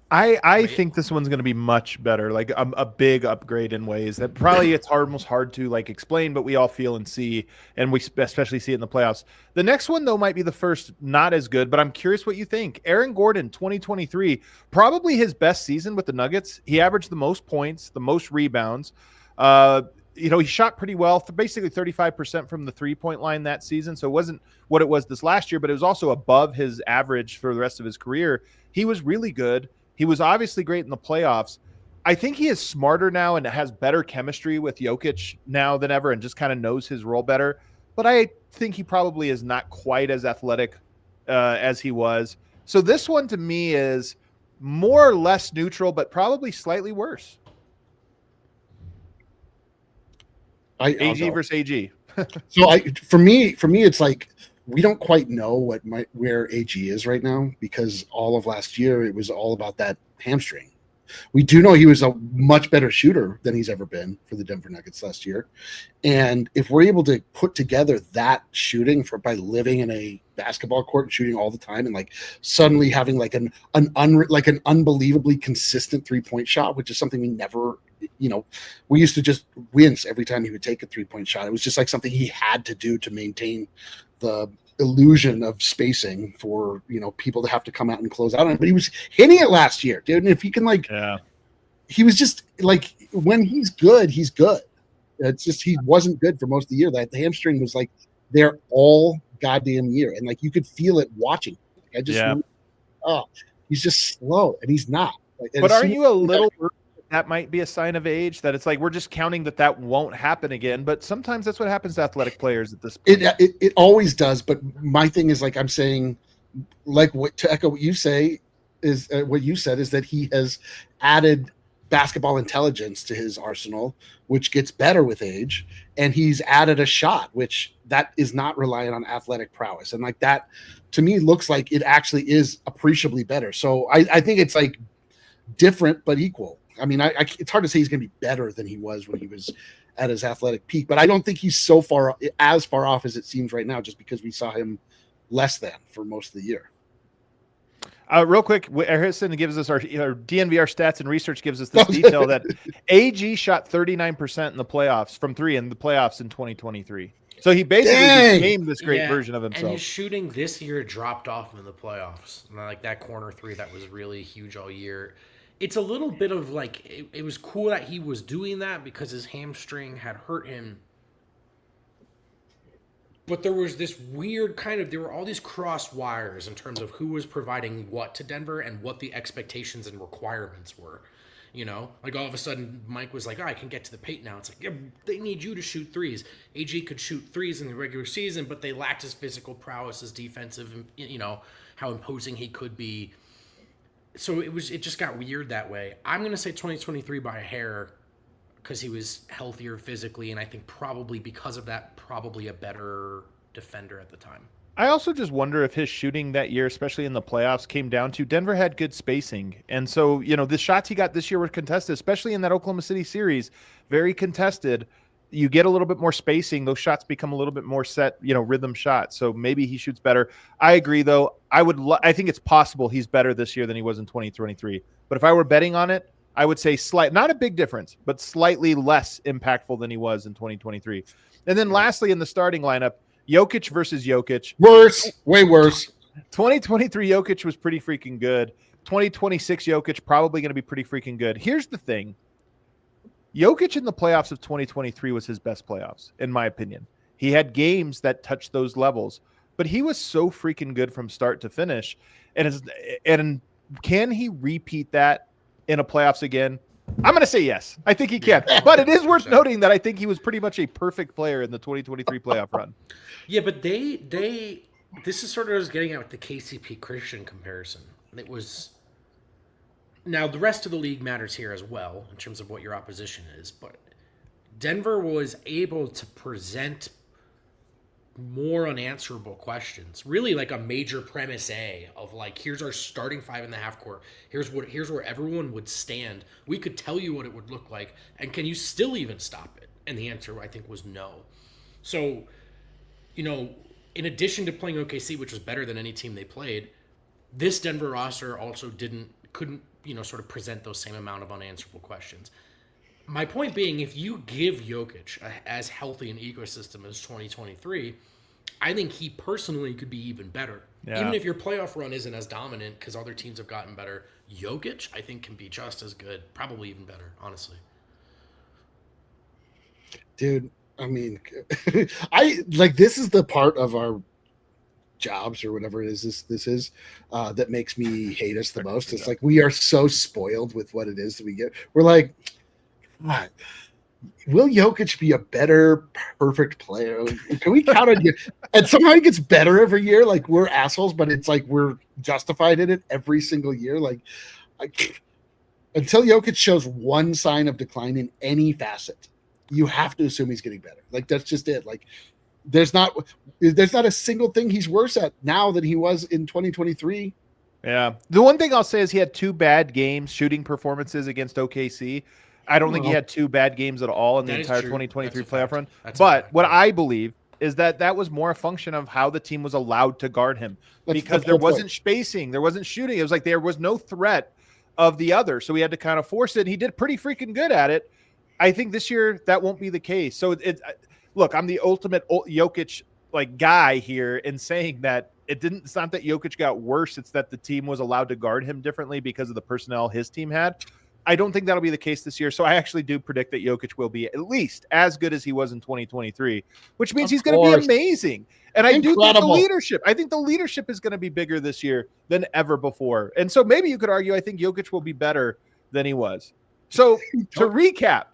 I think this one's going to be much better, like a big upgrade in ways that probably it's almost hard to like explain, but we all feel and see, and we especially see it in the playoffs. The next one, though, might be the first not as good, but I'm curious what you think. Aaron Gordon, 2023, probably his best season with the Nuggets. He averaged the most points, the most rebounds. He shot pretty well, basically 35% from the three-point line that season, so it wasn't what it was this last year, but it was also above his average for the rest of his career. He was really good. He was obviously great in the playoffs. I think he is smarter now and has better chemistry with Jokic now than ever and just kind of knows his role better. But I think he probably is not quite as athletic as he was. So this one to me is more or less neutral, but probably slightly worse. AG versus AG. So for me, it's like we don't quite know where AG is right now, because all of last year it was all about that hamstring. We do know he was a much better shooter than he's ever been for the Denver Nuggets last year. And if we're able to put together that shooting by living in a basketball court and shooting all the time, and like suddenly having like an unbelievably consistent 3-point shot, which is something we never, we used to just wince every time he would take a 3-point shot. It was just like something he had to do to maintain the illusion of spacing for people to have to come out and close out on him. But he was hitting it last year, dude. And if he can he was just like, when he's good, he's good. It's just he wasn't good for most of the year. That the hamstring was like there all goddamn year, and like you could feel it watching. Like, I just he's just slow, and he's not. But aren't you a little worried that might be a sign of age, that it's like we're just counting that won't happen again? But sometimes that's what happens to athletic players at this point. It always does. But my thing is, like I'm saying, like to echo what you say is what you said is that he has added basketball intelligence to his arsenal, which gets better with age, and he's added a shot which that is not reliant on athletic prowess, and like that to me looks like it actually is appreciably better. So I think it's like different but equal. I mean, it's hard to say he's going to be better than he was when he was at his athletic peak, but I don't think he's as far off as it seems right now, just because we saw him less than for most of the year. Real quick, Harrison gives us our DNVR stats and research gives us this detail that AG shot 39% in the playoffs from three in the playoffs in 2023. So he basically became this great version of himself. And his shooting this year dropped off in the playoffs. Like that corner three that was really huge all year. It's a little bit of like, it was cool that he was doing that because his hamstring had hurt him. But there was this weird there were all these crossed wires in terms of who was providing what to Denver and what the expectations and requirements were. You know, like all of a sudden Mike was like, I can get to the paint now. It's like, yeah, they need you to shoot threes. AG could shoot threes in the regular season, but they lacked his physical prowess, his defensive, you know, how imposing he could be. So it just got weird that way. I'm going to say 2023 by a hair because he was healthier physically, and I think probably because of that, probably a better defender at the time. I also just wonder if his shooting that year, especially in the playoffs, came down to Denver had good spacing. And so, you know, the shots he got this year were contested, especially in that Oklahoma City series, very contested. You get a little bit more spacing. Those shots become a little bit more set, you know, rhythm shots. So maybe he shoots better. I agree, though. I think it's possible he's better this year than he was in 2023. But if I were betting on it, I would say not a big difference, but slightly less impactful than he was in 2023. And then lastly, in the starting lineup, Jokic versus Jokic. Worse, way worse. 2023 Jokic was pretty freaking good. 2026 Jokic probably going to be pretty freaking good. Here's the thing. Jokic in the playoffs of 2023 was his best playoffs, in my opinion. He had games that touched those levels, but he was so freaking good from start to finish. And can he repeat that in a playoffs again? I'm going to say yes. I think he can. But it is worth noting that I think he was pretty much a perfect player in the 2023 playoff run. Yeah, but this is sort of what I was getting at with the KCP Christian comparison. It was, now the rest of the league matters here as well in terms of what your opposition is, but Denver was able to present more unanswerable questions, really like a major premise A of like, here's our starting 5.5 court. Here's where everyone would stand. We could tell you what it would look like. And can you still even stop it? And the answer I think was no. So, you know, in addition to playing OKC, which was better than any team they played, this Denver roster also couldn't, you know, sort of present those same amount of unanswerable questions. My point being, if you give Jokic as healthy an ecosystem as 2023, I think he personally could be even better. Yeah. Even if your playoff run isn't as dominant because other teams have gotten better, Jokic, I think, can be just as good, probably even better, honestly. Dude, I mean, this is the part of our jobs or whatever it is this is that makes me hate us the most. It's like we are so spoiled with what it is that we get. We're like, God, will Jokic be a better perfect player? Can we count on you? And somehow he gets better every year. Like we're assholes, but it's like we're justified in it every single year. Like until Jokic shows one sign of decline in any facet, you have to assume he's getting better. Like that's just it. Like there's not a single thing he's worse at now than he was in 2023. Yeah. The one thing I'll say is he had 2 bad games shooting performances against OKC. I don't think he had 2 bad games at all in the entire 2023 playoff run. But what I believe is that was more a function of how the team was allowed to guard him because there wasn't spacing. There wasn't shooting. It was like there was no threat of the other. So he had to kind of force it. And he did pretty freaking good at it. I think this year that won't be the case. So look, I'm the ultimate Jokic like guy here in saying that it's not that Jokic got worse. It's that the team was allowed to guard him differently because of the personnel his team had. I don't think that'll be the case this year. So I actually do predict that Jokic will be at least as good as he was in 2023, which means he's going to be amazing. And I do think the leadership is going to be bigger this year than ever before. And so maybe you could argue, I think Jokic will be better than he was. So to recap,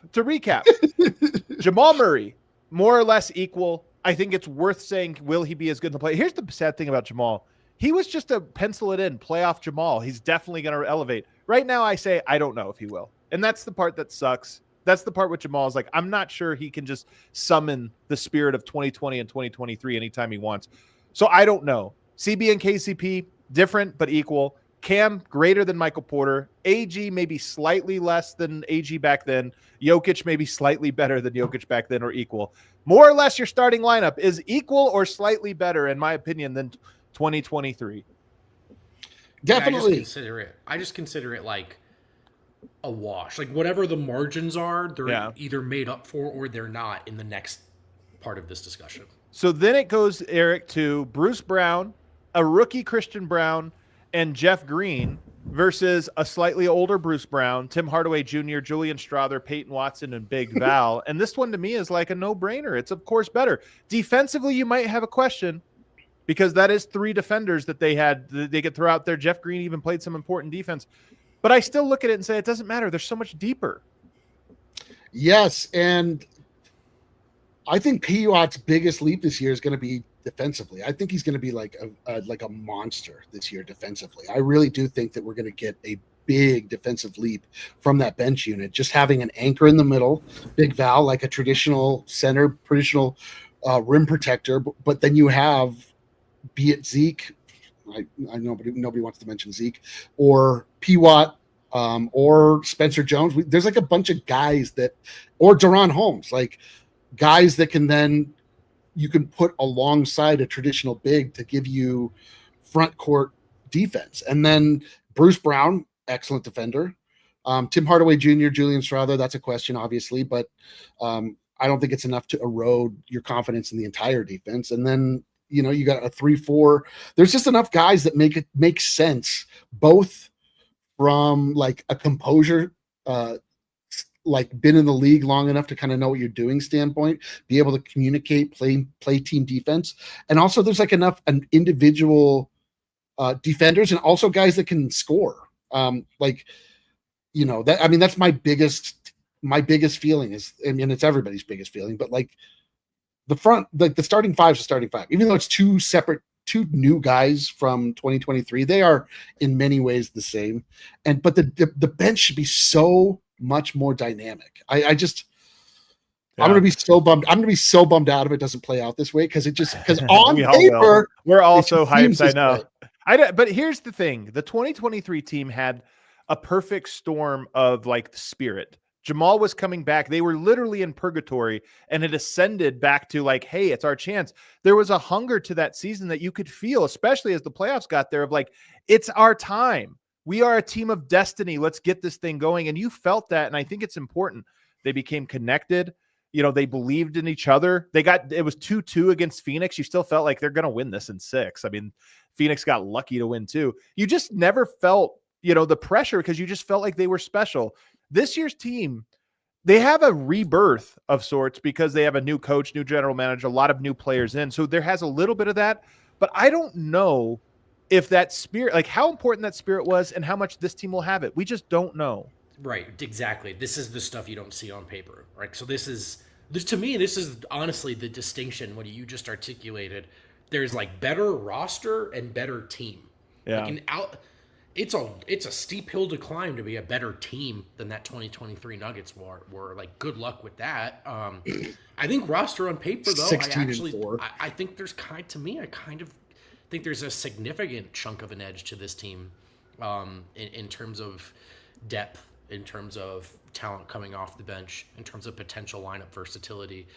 Jamal Murray, more or less equal. I think it's worth saying, will he be as good in the play? Here's the sad thing about Jamal. He was just a pencil it in playoff Jamal. He's definitely going to elevate. Right now, I say I don't know if he will. And that's the part that sucks. That's the part with Jamal is like, I'm not sure he can just summon the spirit of 2020 and 2023 anytime he wants. So I don't know. CB and KCP, different but equal. Cam, greater than Michael Porter. AG, maybe slightly less than AG back then. Jokic, maybe slightly better than Jokic back then or equal. More or less, your starting lineup is equal or slightly better, in my opinion, than 2023. Definitely. I just consider it like a wash. Like whatever the margins are, they're either made up for or they're not in the next part of this discussion. So then it goes, Eric, to Bruce Brown, a rookie Christian Brown, and Jeff Green versus a slightly older Bruce Brown, Tim Hardaway Jr., Julian Strawther, Peyton Watson, and Big Val. And this one to me is like a no-brainer. It's of course better. Defensively, you might have a question, because that is 3 defenders that they had. They could throw out there. Jeff Green even played some important defense. But I still look at it and say it doesn't matter. They're so much deeper. Yes, and I think Piot's biggest leap this year is going to be defensively. I think he's going to be like a monster this year defensively. I really do think that we're going to get a big defensive leap from that bench unit. Just having an anchor in the middle, Big Val, like a traditional center, traditional rim protector, but then you have, be it Zeke, I know nobody wants to mention Zeke, or Piot, or Spencer Jones. There's like a bunch of guys that, or Deron Holmes, like guys that can then you can put alongside a traditional big to give you front court defense. And then Bruce Brown, excellent defender. Tim Hardaway Jr., Julian Strawther, that's a question, obviously, but I don't think it's enough to erode your confidence in the entire defense. And then, you got a 3-4. There's just enough guys that make sense, both from like a composure, like been in the league long enough to kind of know what you're doing standpoint, be able to communicate, play team defense. And also there's like enough individual defenders and also guys that can score. That's my biggest feeling is, it's everybody's biggest feeling, but like the front, like the starting five is a starting five, even though it's two new guys from 2023, they are in many ways the same. But the bench should be so much more dynamic. I'm going to be so bummed. I'm going to be so bummed out if it doesn't play out this way, because on paper we're all so hyped. I know. But here's the thing: the 2023 team had a perfect storm of like spirit. Jamal was coming back. They were literally in purgatory, and it ascended back to like, hey, it's our chance. There was a hunger to that season that you could feel, especially as the playoffs got there, of like, it's our time. We are a team of destiny. Let's get this thing going. And you felt that. And I think it's important. They became connected. They believed in each other. It was 2-2 against Phoenix. You still felt like they're going to win this in 6. I mean, Phoenix got lucky to win too. You just never felt, the pressure, because you just felt like they were special. This year's team, they have a rebirth of sorts because they have a new coach, new general manager, a lot of new players in. So there has a little bit of that, but I don't know if that spirit, like how important that spirit was and how much this team will have it. We just don't know. Right. Exactly. This is the stuff you don't see on paper, right? So this is to me, this is honestly the distinction, what you just articulated. There's like better roster and better team. Yeah. Like it's a steep hill to climb to be a better team than that 2023 Nuggets were. Like, good luck with that. I think roster on paper, though, I think there's I kind of think there's a significant chunk of an edge to this team in terms of depth, in terms of talent coming off the bench, in terms of potential lineup versatility,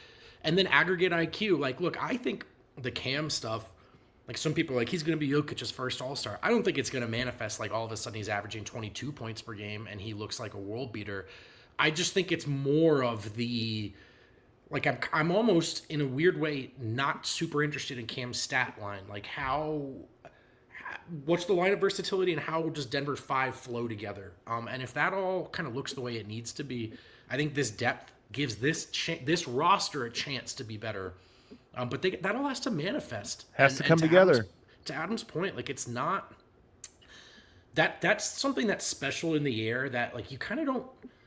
and then aggregate IQ. Like, look, I think the Cam stuff, like some people are like, he's going to be Jokic's first All-Star. I don't think it's going to manifest like all of a sudden he's averaging 22 points per game and he looks like a world beater. I just think it's more of the, like, I'm almost in a weird way not super interested in Cam's stat line. Like, what's the lineup versatility and how does Denver's 5 flow together? And if that all kind of looks the way it needs to be, I think this depth gives this roster a chance to be better. But that all has to manifest. Has to come together. To Adam's point, like, it's not that's something that's special in the air that, like, you kind of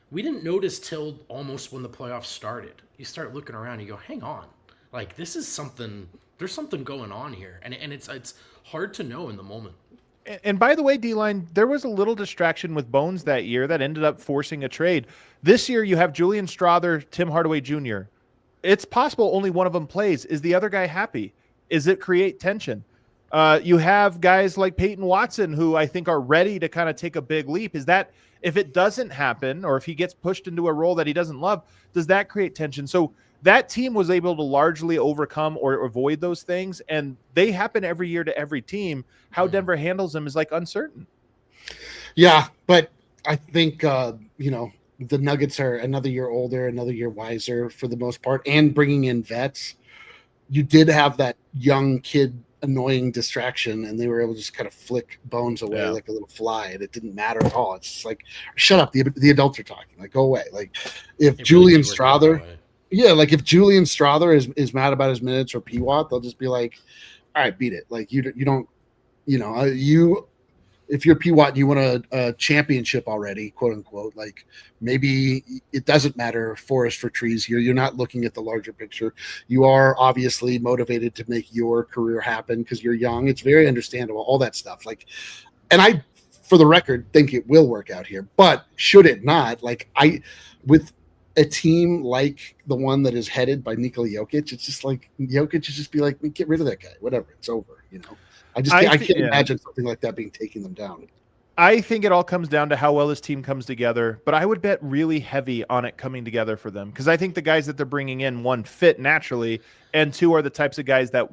we didn't notice till almost when the playoffs started. You start looking around, you go, hang on, like, this is something. There's something going on here, and it's hard to know in the moment. And by the way, D-Line, there was a little distraction with Bones that year that ended up forcing a trade. This year, you have Julian Strawther, Tim Hardaway Jr. It's possible only one of them plays. Is the other guy happy? Is it create tension? You have guys like Peyton Watson, who I think are ready to kind of take a big leap. Is that, if it doesn't happen, or if he gets pushed into a role that he doesn't love, does that create tension? So that team was able to largely overcome or avoid those things, and they happen every year to every team. How Denver handles them is like uncertain. Yeah, but I think, the Nuggets are another year older, another year wiser for the most part, and bringing in vets. You did have that young kid annoying distraction, and they were able to just kind of flick Bones away like a little fly, and it didn't matter at all. It's just like, shut up, the adults are talking. Like, go away. Like, if Julian Strawther, if Julian Strawther is mad about his minutes, or Piot, they'll just be like, all right, beat it. Like, you don't, if you're P-Watt and you want a championship already, quote unquote, like maybe it doesn't matter forest for trees here. You're not looking at the larger picture. You are obviously motivated to make your career happen because you're young. It's very understandable, all that stuff. Like, and I, for the record, think it will work out here, but should it not, like with a team like the one that is headed by Nikola Jokic, it's just like Jokic should just be like, get rid of that guy, whatever, it's over, you know. I can't imagine something like that being taking them down. I think it all comes down to how well this team comes together, but I would bet really heavy on it coming together for them because I think the guys that they're bringing in, one, fit naturally, and two, are the types of guys that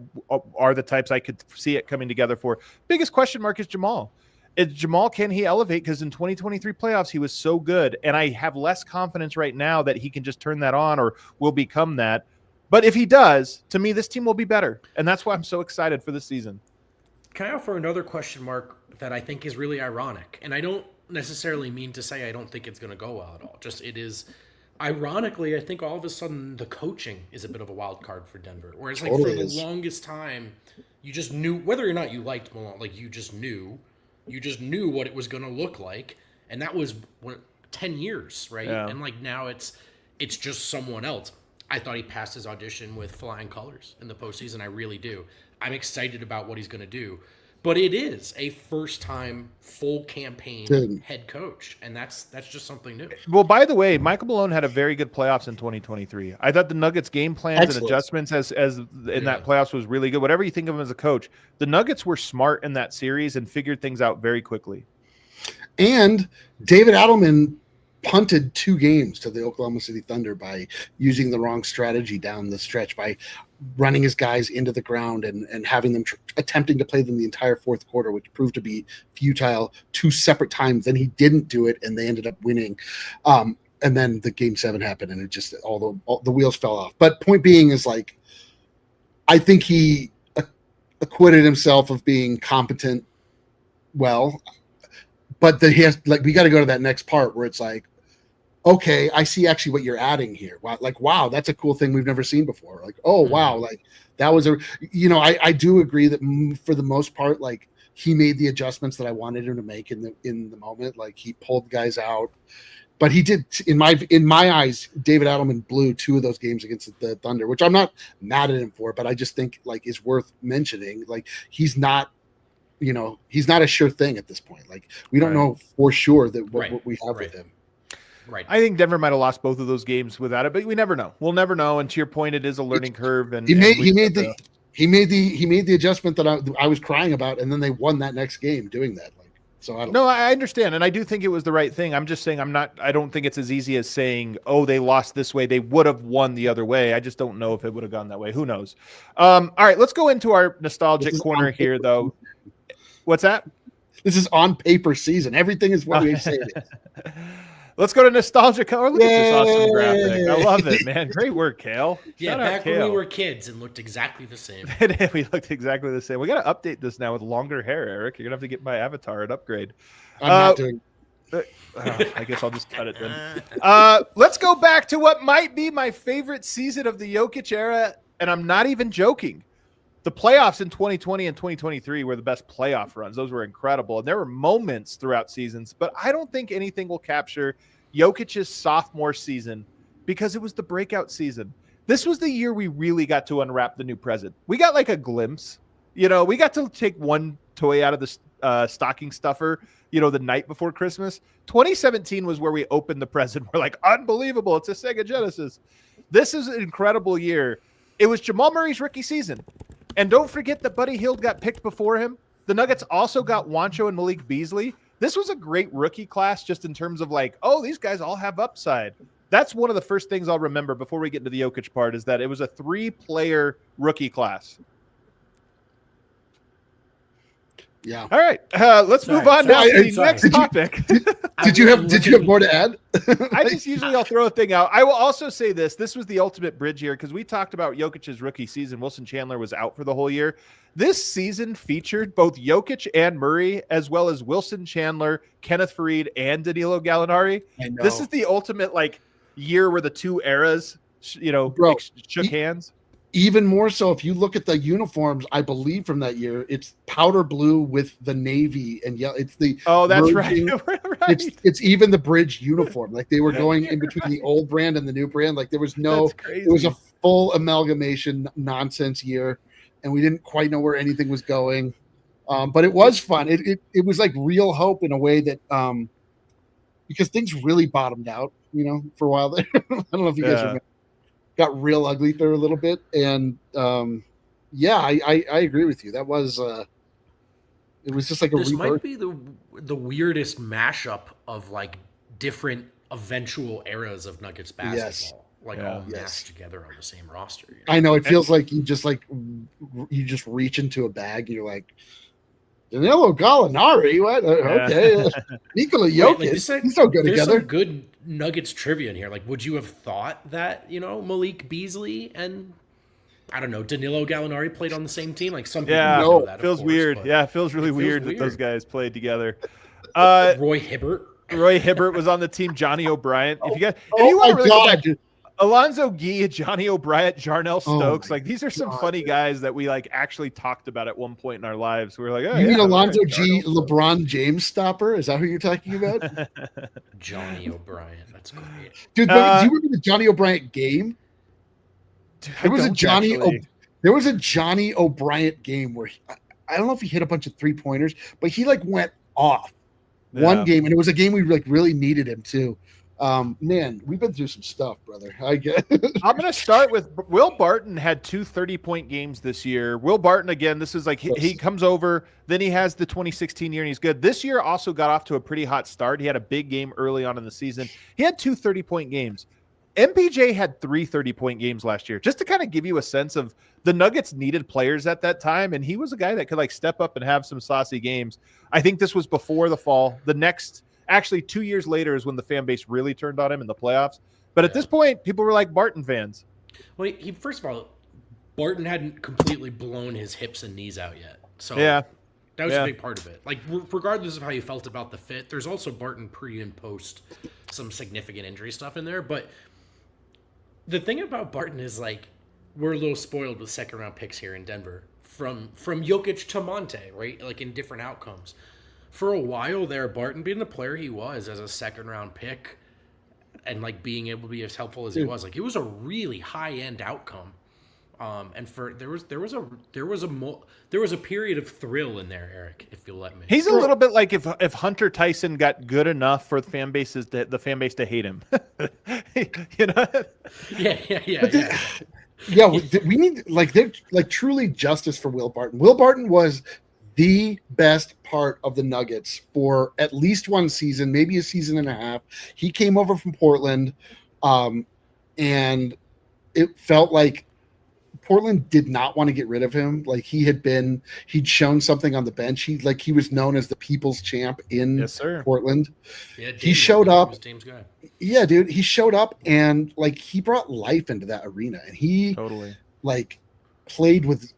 are the types I could see it coming together for. Biggest question mark is Jamal. Jamal, can he elevate? Because in 2023 playoffs, he was so good, and I have less confidence right now that he can just turn that on or will become that. But if he does, to me, this team will be better, and that's why I'm so excited for this season. Can I offer another question mark that I think is really ironic? And I don't necessarily mean to say I don't think it's going to go well at all. Just it is, ironically, I think all of a sudden the coaching is a bit of a wild card for Denver. Whereas like for the longest time, you just knew, whether or not you liked Malone, like you just knew what it was going to look like. And that was 10 years, right? Yeah. And like now it's just someone else. I thought he passed his audition with flying colors in the postseason. I really do. I'm excited about what he's going to do. But it is a first-time full campaign head coach, and that's just something new. Well, by the way, Michael Malone had a very good playoffs in 2023. I thought the Nuggets' game plans and adjustments as in that playoffs was really good. Whatever you think of him as a coach, the Nuggets were smart in that series and figured things out very quickly. And David Adelman punted 2 games to the Oklahoma City Thunder by using the wrong strategy down the stretch, by running his guys into the ground and having them attempting to play them the entire fourth quarter, which proved to be futile 2 separate times. Then he didn't do it, and they ended up winning. And then the game 7 happened, and it just all the wheels fell off. But point being is, like, I think he acquitted himself of being competent. Well, but he has, like, we got to go to that next part where it's like, okay, I see actually what you're adding here. Wow, that's a cool thing we've never seen before. Like, oh, wow, like that was I do agree that for the most part, like, he made the adjustments that I wanted him to make in the moment. Like, he pulled guys out, but he did, in my eyes, David Adelman blew 2 of those games against the Thunder, which I'm not mad at him for, but I just think, like, is worth mentioning. Like, he's not a sure thing at this point. Like, we don't know for sure that what we have with him. Right. I think Denver might have lost both of those games without it, but we never know. We'll never know. And to your point, it is a learning curve. And he made the adjustment that I was crying about, and then they won that next game doing that. Like, so I understand, and I do think it was the right thing. I'm just saying I don't think it's as easy as saying, oh, they lost this way, they would have won the other way. I just don't know if it would have gone that way. Who knows? All right, let's go into our nostalgic corner here, though. What's that? This is on paper season. Everything is what we say it is. Let's go to nostalgia. Oh, look at this awesome graphic. I love it, man. Great work, Kale. Yeah, back when we were kids and looked exactly the same. We looked exactly the same. We got to update this now with longer hair, Eric. You're going to have to get my avatar an upgrade. I'm not doing I guess I'll just cut it then. Let's go back to what might be my favorite season of the Jokic era, and I'm not even joking. The playoffs in 2020 and 2023 were the best playoff runs. Those were incredible. And there were moments throughout seasons, but I don't think anything will capture Jokic's sophomore season because it was the breakout season. This was the year we really got to unwrap the new present. We got like a glimpse. We got to take one toy out of the stocking stuffer, the night before Christmas. 2017 was where we opened the present. We're like, unbelievable. It's a Sega Genesis. This is an incredible year. It was Jamal Murray's rookie season. And don't forget that Buddy Hield got picked before him. The Nuggets also got Juancho and Malik Beasley. This was a great rookie class just in terms of like, oh, these guys all have upside. That's one of the first things I'll remember before we get into the Jokic part is that it was a 3-player rookie class. Yeah. All right. Let's move on now to the next topic. Did you have more to add? I'll throw a thing out. I will also say this. This was the ultimate bridge year because we talked about Jokic's rookie season. Wilson Chandler was out for the whole year. This season featured both Jokic and Murray, as well as Wilson Chandler, Kenneth Faried, and Danilo Gallinari. This is the ultimate year where the 2 eras, shook hands. even more so, if you look at the uniforms, I believe from that year, it's powder blue with the navy and yellow. It's the that's right. Right. It's even the bridge uniform. Like they were going in between the old brand and the new brand. Like there was no, it was a full amalgamation nonsense year, and we didn't quite know where anything was going. But it was fun. It was like real hope in a way that because things really bottomed out, for a while there. I don't know if you guys remember. Got real ugly there a little bit, and I agree with you. That was it was just like a this rebirth. Might be the weirdest mashup of like different eventual eras of Nuggets basketball, all mashed together on the same roster. I know it feels like you just reach into a bag and you're like, Danilo Gallinari, what? Okay, Nikola Jokic, he's so good together. Some good Nuggets trivia in here. Like, would you have thought that Malik Beasley and I don't know Danilo Gallinari played on the same team? Like some people know that. Feels weird. Yeah, it feels really weird that those guys played together. Roy Hibbert was on the team. Johnny O'Brien. If you want to really go back, Alonzo Gee, Johnny O'Brien, Jarnell Stokes, these are some funny guys that we actually talked about at one point in our lives. We were like, you mean Alonzo G, LeBron James stopper? Is that who you're talking about? Johnny O'Brien, that's great, dude. Do you remember the Johnny O'Brien game? There was a Johnny O'Brien game where I don't know if he hit a bunch of 3-pointers, but he went off one game, and it was a game we really needed him to. Man, we've been through some stuff, brother. I get. I'm going to start with Will Barton had 2 30-point games this year. Will Barton, again, this is he comes over, then he has the 2016 year, and he's good. This year also got off to a pretty hot start. He had a big game early on in the season. He had 2 30-point games. MPJ had 3 30-point games last year, just to kind of give you a sense of the Nuggets needed players at that time, and he was a guy that could step up and have some saucy games. I think this was before the fall. Actually, 2 years later is when the fan base really turned on him in the playoffs. But at this point, people were Barton fans. Well, first of all, Barton hadn't completely blown his hips and knees out yet. So that was a big part of it. Regardless of how you felt about the fit, there's also Barton pre and post some significant injury stuff in there. But the thing about Barton is we're a little spoiled with second-round picks here in Denver. From Jokic to Monte, right? In different outcomes. For a while there, Barton being the player he was as a second-round pick and being able to be as helpful as he was, it was a really high-end outcome. And there was a period of thrill in there, Eric, if you'll let me. He's a little bit like if Hunter Tyson got good enough for the fan base to hate him. Yeah. We need truly justice for Will Barton. Will Barton was the best part of the Nuggets for at least one season, maybe a season and a half. He came over from Portland, and it felt like Portland did not want to get rid of him. He'd shown something on the bench. He was known as the people's champ in Portland. Yeah, he showed up. Guy. Yeah, dude, he showed up and he brought life into that arena, and he totally played with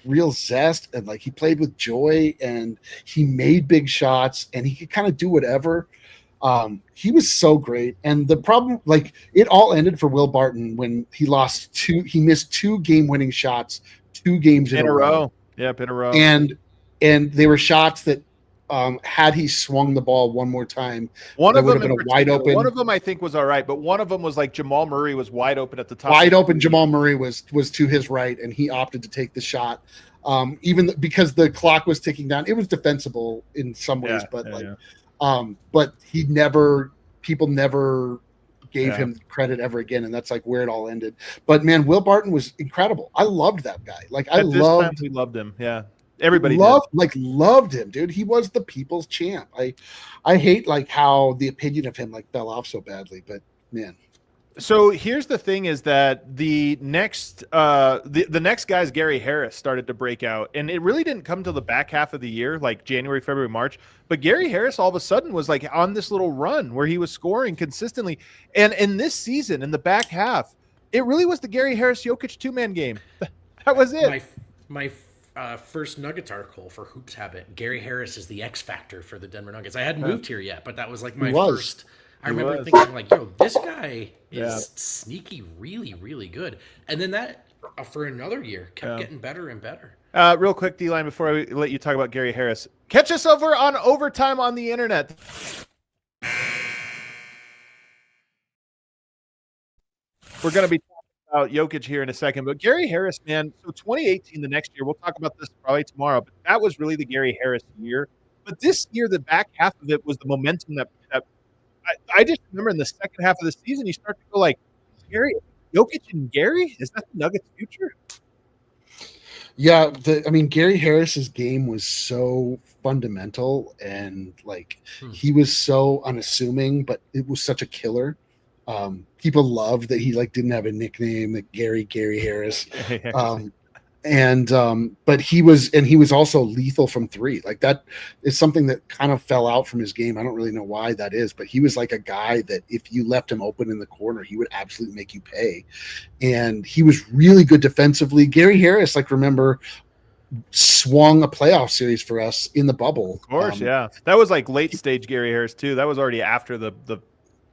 real zest, and he played with joy, and he made big shots, and he could kind of do whatever. He was so great. And the problem, it all ended for Will Barton when he missed 2 game-winning shots, 2 games in a row. Yep, in a row. And they were shots that had he swung the ball one more time, one of them would have been a wide open. One of them I think was all right, but one of them was Jamal Murray was wide open at the top. Wide open Jamal Murray was to his right, and he opted to take the shot. Even because the clock was ticking down, it was defensible in some ways, but people never gave him credit ever again, and that's where it all ended. But man, Will Barton was incredible. I loved that guy. We loved him. Yeah. Everybody loved him, dude. He was the people's champ. I hate how the opinion of him fell off so badly, but man. So here's the thing: is that the next the next guy's Gary Harris started to break out, and it really didn't come till the back half of the year, January, February, March. But Gary Harris all of a sudden was on this little run where he was scoring consistently, and in this season, in the back half, it really was the Gary Harris Jokic 2-man game. That was it. My first Nuggets article for Hoops Habit. Gary Harris is the X factor for the Denver Nuggets. I hadn't moved here yet, but that was my first. I remember thinking yo, this guy is sneaky, really, really good. And then that for another year. Kept getting better and better. Real quick, D-Line, before I let you talk about Gary Harris. Catch us over on Overtime on the internet. We're going to be talking about Jokic here in a second, but Gary Harris, man, so 2018, the next year, we'll talk about this probably tomorrow, but that was really the Gary Harris year. But this year, the back half of it was the momentum that I just remember in the second half of the season, you start to go like, Gary, Jokic and Gary? Is that the Nuggets' future? Yeah, Gary Harris's game was so fundamental and like he was so unassuming, but it was such a killer. People loved that he like didn't have a nickname, that Gary Harris. But he was also lethal from three. Like that is something that kind of fell out from his game. I don't really know why that is, but he was like a guy that if you left him open in the corner, he would absolutely make you pay. And he was really good defensively. Gary Harris, like remember, swung a playoff series for us in the bubble. Of course, yeah. That was like late stage Gary Harris too. That was already after the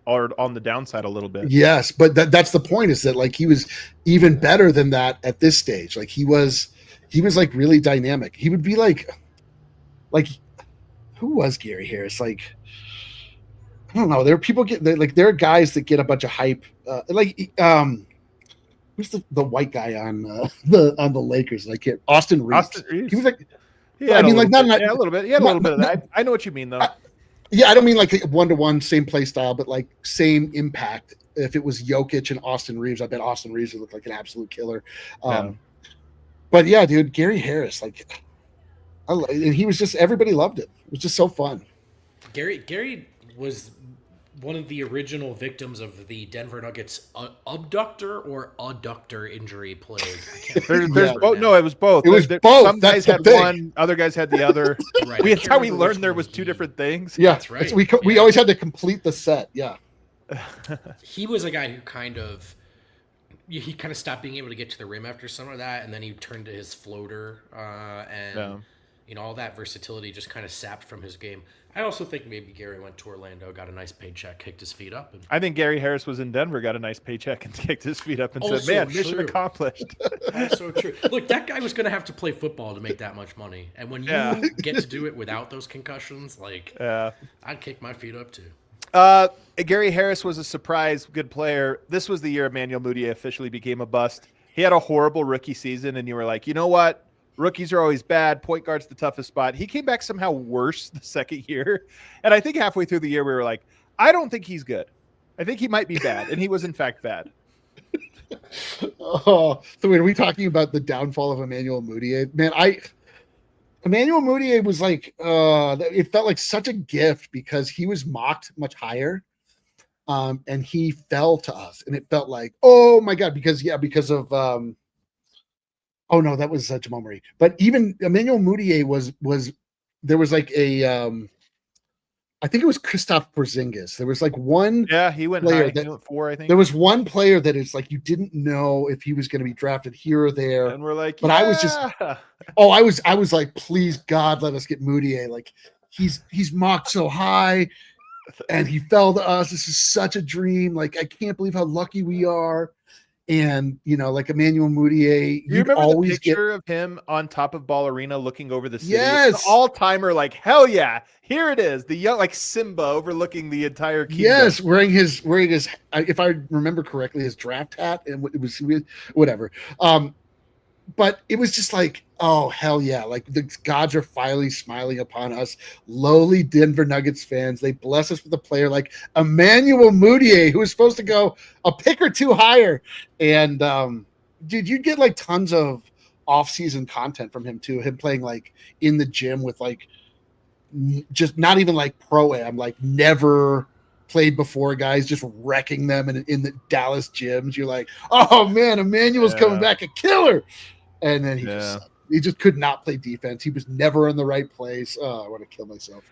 or on the downside a little bit. Yes, but that's the point, is that like he was even better than that at this stage. Like he was like really dynamic. He would be like who was Gary Harris? Like I don't know. There are guys that get a bunch of hype. Who's the white guy on the Lakers? Like Austin Reeves. He was like, yeah, a little bit. Yeah, a little bit of that. I know what you mean though. Yeah, I don't mean like one-to-one, same play style, but like same impact. If it was Jokic and Austin Reeves, I bet Austin Reeves would look like an absolute killer. But yeah, dude, Gary Harris, like, and he was just, everybody loved it. It was just so fun. Gary was one of the original victims of the Denver Nuggets abductor or adductor injury plague. There's both. No, it was both. It was both. Some guys had one, other guys had the other. Right. That's how we learned there was two different things. Yeah, that's right. We always had to complete the set. Yeah. He was a guy who kind of stopped being able to get to the rim after some of that, and then he turned to his floater, all that versatility just kind of sapped from his game. I also think maybe Gary went to Orlando, got a nice paycheck, kicked his feet up. I think Gary Harris was in Denver, got a nice paycheck, and kicked his feet up and said, "Man, mission accomplished." Also true. Look, that guy was going to have to play football to make that much money, and when you get to do it without those concussions, I'd kick my feet up too. Gary Harris was a surprise good player. This was the year Emmanuel Mudiay officially became a bust. He had a horrible rookie season, and you were like, you know what? Rookies are always bad. Point guard's the toughest spot. He came back somehow worse the second year. And I think halfway through the year, we were like, I don't think he's good. I think he might be bad. And he was, in fact, bad. So wait, are we talking about the downfall of Emmanuel Mudiay? Man, Emmanuel Mudiay was like, it felt like such a gift because he was mocked much higher. And he fell to us. And it felt like, oh, my God, because of oh no, that was Jamal Murray. But even Emmanuel Mudiay was there was like a I think it was Kristaps Porzingis. There was like one he went player high. He went 4, I think. There was one player that is like you didn't know if he was going to be drafted here or there. And we're like, but I was like, please God, let us get Mudiay. Like he's mocked so high and he fell to us. This is such a dream. Like I can't believe how lucky we are. And like Emmanuel Mudiay, you remember always the picture of him on top of Ball Arena looking over the city? Yes, all timer, like hell yeah, here it is, the young like Simba overlooking the entire kingdom. Yes, wearing his, if I remember correctly, his draft hat, and it was whatever. But it was just like, oh hell yeah, like the gods are finally smiling upon us, lowly Denver Nuggets fans. They bless us with a player like Emmanuel Mudiay, who was supposed to go a pick or two higher. And dude, you'd get like tons of off-season content from him too. Him playing like in the gym with like just not even like pro-am, like never played before guys, just wrecking them in the Dallas gyms. You're like, oh man, Emmanuel's coming back a killer. And then he just could not play defense. He was never in the right place. Oh, I want to kill myself.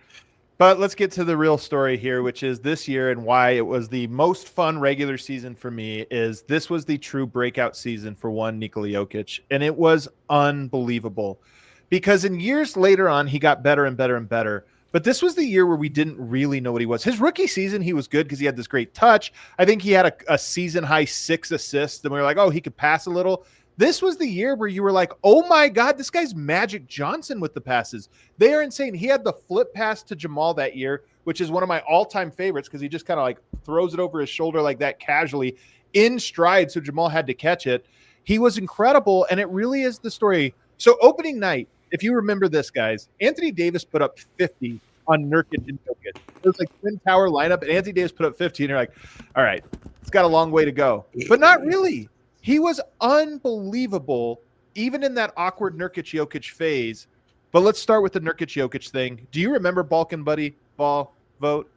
But let's get to the real story here, which is this year and why it was the most fun regular season for me. Is this was the true breakout season for one Nikola Jokic, and it was unbelievable because in years later on he got better and better and better. But this was the year where we didn't really know what he was. His rookie season, he was good because he had this great touch. I think he had a season high 6 assists, and we were like, oh, he could pass a little. This was the year where you were like, oh my God, this guy's Magic Johnson with the passes. They are insane. He had the flip pass to Jamal that year, which is one of my all-time favorites because he just kind of like throws it over his shoulder like that casually in stride. So Jamal had to catch it. He was incredible. And it really is the story. So opening night, if you remember this, guys, Anthony Davis put up 50 on Nurkic and Jokic. It was like twin tower lineup, and Anthony Davis put up 50, and you're like, all right, it's got a long way to go. But not really. He was unbelievable, even in that awkward Nurkic-Jokic phase. But let's start with the Nurkic-Jokic thing. Do you remember Balkan Buddy Ball Vote?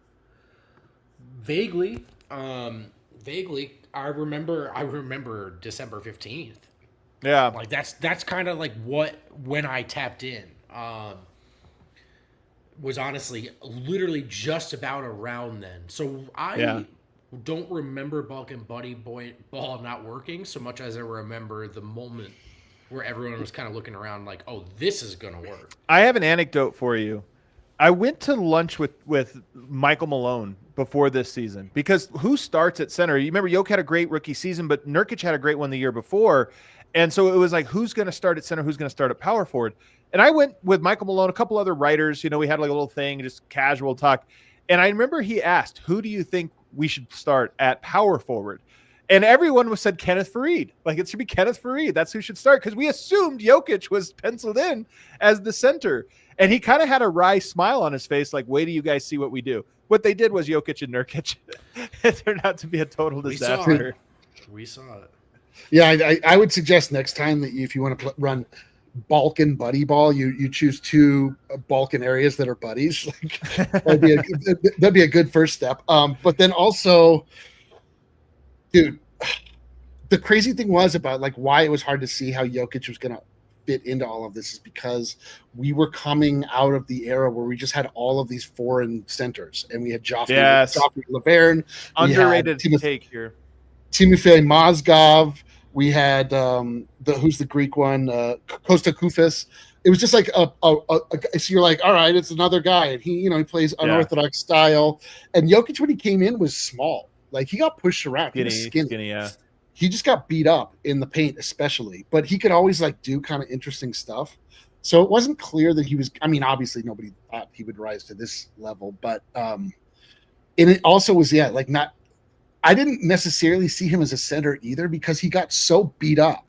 Vaguely. Vaguely. I remember December 15th. Yeah. Like that's kind of like when I tapped in. Was honestly literally just about around then. So I don't remember Balkan Buddy Ball not working so much as I remember the moment where everyone was kind of looking around like, oh, this is going to work. I have an anecdote for you. I went to lunch with Michael Malone before this season because who starts at center? You remember Jokic had a great rookie season, but Nurkic had a great one the year before. And so it was like, who's going to start at center? Who's going to start at power forward? And I went with Michael Malone, a couple other writers. You know, we had like a little thing, just casual talk. And I remember he asked, who do you think we should start at power forward? And everyone said Kenneth Faried. Like, it should be Kenneth Faried. That's who should start because we assumed Jokic was penciled in as the center. And he kind of had a wry smile on his face, like, wait till you guys see what we do. What they did was Jokic and Nurkic. It turned out to be a total disaster. We saw it. Yeah, I would suggest next time that if you want to run Balkan buddy ball, you choose two Balkan areas that are buddies. Like, that'd be a good first step. But then also, dude, the crazy thing was about like why it was hard to see how Jokic was going to fit into all of this is because we were coming out of the era where we just had all of these foreign centers, and we had Joffrey Laverne, underrated take here, Timofey Mozgov. We had who's the Greek one, Costa Koufis. It was just like so you're like, all right, it's another guy, and he plays unorthodox style. And Jokic, when he came in, was small. Like, he got pushed around. He was skinny. Yeah. He just got beat up in the paint, especially. But he could always like do kind of interesting stuff. So it wasn't clear that he was. I mean, obviously nobody thought he would rise to this level, but and it also was not. I didn't necessarily see him as a center either because he got so beat up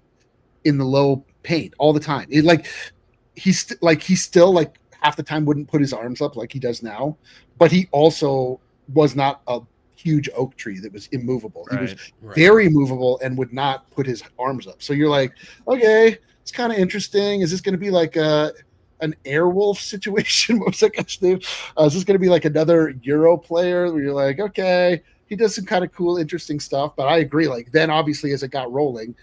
in the low paint all the time. He still half the time wouldn't put his arms up like he does now, but he also was not a huge oak tree that was immovable. He was very movable and would not put his arms up. So you're like, okay, it's kind of interesting. Is this going to be like an Airwolf situation? What was that guy's name? Is this going to be like another Euro player where you're like, okay, he does some kind of cool, interesting stuff. But I agree. Like, then obviously as it got rolling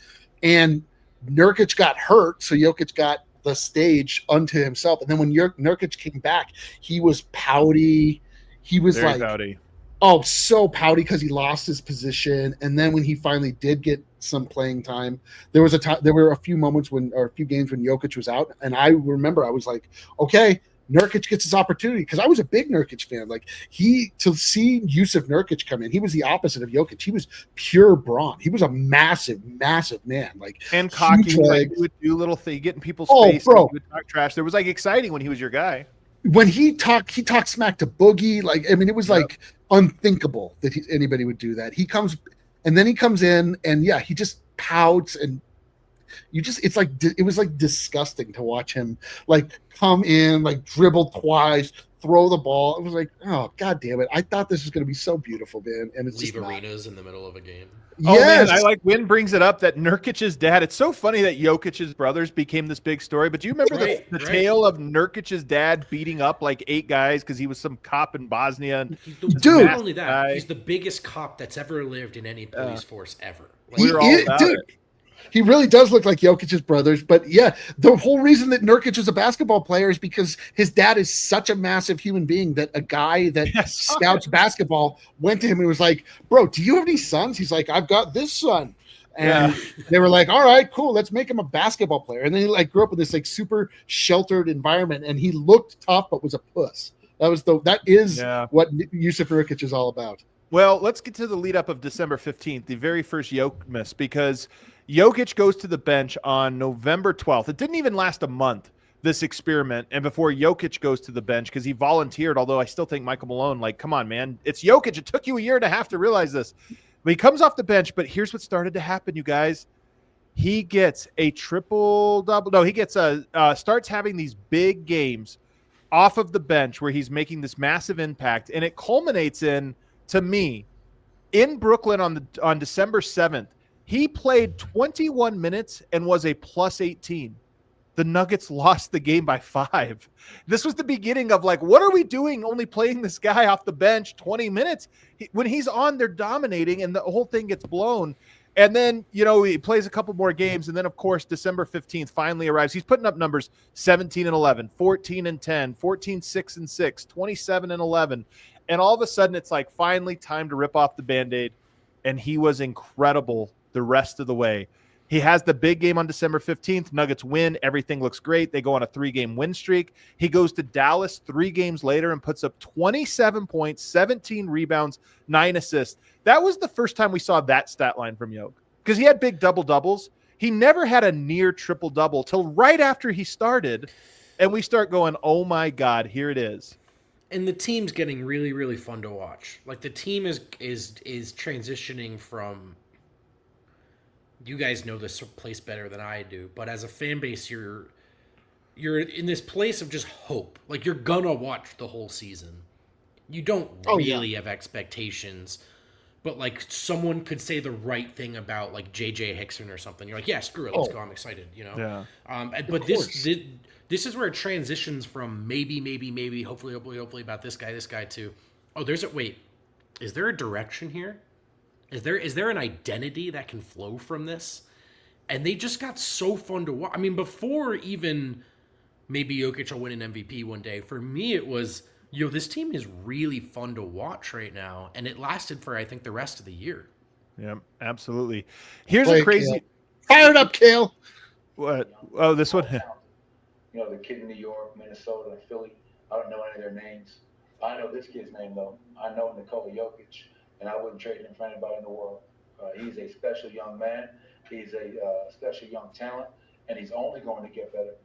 and Nurkic got hurt, so Jokic got the stage unto himself. And then when Nurkic came back, he was pouty. He was very pouty. Oh, so pouty because he lost his position. And then when he finally did get some playing time, there were a few moments or a few games when Jokic was out. And I remember I was like, okay, Nurkic gets his opportunity, because I was a big Nurkic fan. Like, to see Yusuf Nurkic come in, he was the opposite of Jokic. He was pure brawn. He was a massive, massive man. Like, and cocky, like, he would do little things, get in people's face. Bro, he would talk trash. There was exciting when he was your guy. When he talked smack to Boogie. Like, I mean, it was unthinkable that anybody would do that. He comes in and he just pouts, and it was disgusting to watch him come in, dribble twice, throw the ball. It was like, oh, God damn it. I thought this was going to be so beautiful, man. And it's leave arenas in the middle of a game. Oh, yes. Man, I like Wynn brings it up that Nurkic's dad. It's so funny that Jokic's brothers became this big story. But do you remember the tale of Nurkic's dad beating up 8 guys because he was some cop in Bosnia? Dude, not only that, he's the biggest cop that's ever lived in any police force ever. He really does look like Jokic's brothers. But yeah, the whole reason that Nurkic is a basketball player is because his dad is such a massive human being that a guy that scouts basketball went to him and was like, bro, do you have any sons? He's like, I've got this son. And they were like, all right, cool, let's make him a basketball player. And then he grew up in this super sheltered environment, and he looked tough but was a puss. That is what Yusuf Nurkic is all about. Well, let's get to the lead up of December 15th, the very first Yoke miss, because Jokic goes to the bench on November 12th. It didn't even last a month, this experiment, and before Jokic goes to the bench because he volunteered, although I still think Michael Malone, like, come on, man. It's Jokic. It took you a year and a half to realize this. But he comes off the bench, but here's what started to happen, you guys. He gets a triple-double. No, he gets starts having these big games off of the bench where he's making this massive impact, and it culminates in, to me, in Brooklyn on December 7th, he played 21 minutes and was a plus 18. The Nuggets lost the game by 5. This was the beginning of like, what are we doing only playing this guy off the bench 20 minutes? When he's on, they're dominating, and the whole thing gets blown. And then, he plays a couple more games. And then, of course, December 15th finally arrives. He's putting up numbers 17 and 11, 14 and 10, 14, 6 and 6, 27 and 11. And all of a sudden, it's like finally time to rip off the Band-Aid. And he was incredible the rest of the way. He has the big game on December 15th. Nuggets win. Everything looks great. They go on a 3-game win streak. He goes to Dallas 3 games later and puts up 27 points, 17 rebounds, 9 assists. That was the first time we saw that stat line from Jokic because he had big double-doubles. He never had a near triple-double till right after he started, and we start going, oh, my God, here it is. And the team's getting really, really fun to watch. Like, the team is transitioning from – you guys know this place better than I do, but as a fan base, you're in this place of just hope. Like, you're gonna watch the whole season. You don't really have expectations, but like someone could say the right thing about like JJ Hickson or something. You're like, yeah, screw it, let's go. I'm excited, Yeah. But this is where it transitions from maybe, hopefully about this guy too. Oh, is there a direction here? Is there an identity that can flow from this? And they just got so fun to watch. I mean, before even maybe Jokic will win an MVP one day, for me it was, this team is really fun to watch right now. And it lasted for, I think, the rest of the year. Yeah, absolutely. Here's a crazy... Fired up, Kale. What? Oh, this one? The kid in New York, Minnesota, Philly. I don't know any of their names. I know this kid's name, though. I know Nikola Jokic. And I wouldn't trade him for anybody in the world. He's a special young man. He's a special young talent, and he's only going to get better.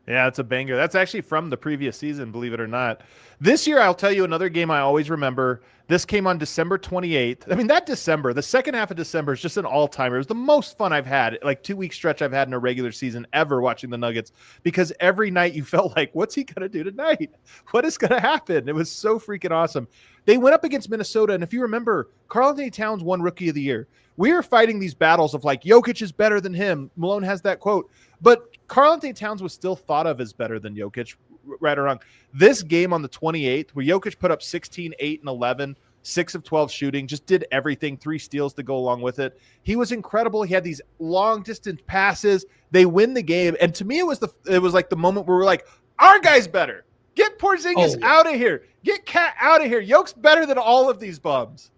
Yeah, it's a banger. That's actually from the previous season, believe it or not. This year, I'll tell you another game I always remember. This came on December 28th. I mean, that December, the second half of December is just an all-timer. It was the most fun I've had, like 2-week stretch I've had in a regular season ever watching the Nuggets, because every night you felt like, what's he going to do tonight? What is going to happen? It was so freaking awesome. They went up against Minnesota, and if you remember, Karl-Anthony Towns won Rookie of the Year. We were fighting these battles of like, Jokic is better than him. Malone has that quote. But Karl-Anthony Towns was still thought of as better than Jokic, right or wrong. This game on the 28th, where Jokic put up 16, 8, and 11, 6 of 12 shooting, just did everything, 3 steals to go along with it. He was incredible. He had these long-distance passes. They win the game. And to me, it was like the moment where we're like, our guy's better. Get Porzingis out of here. Get Cat out of here. Jokic's better than all of these bums.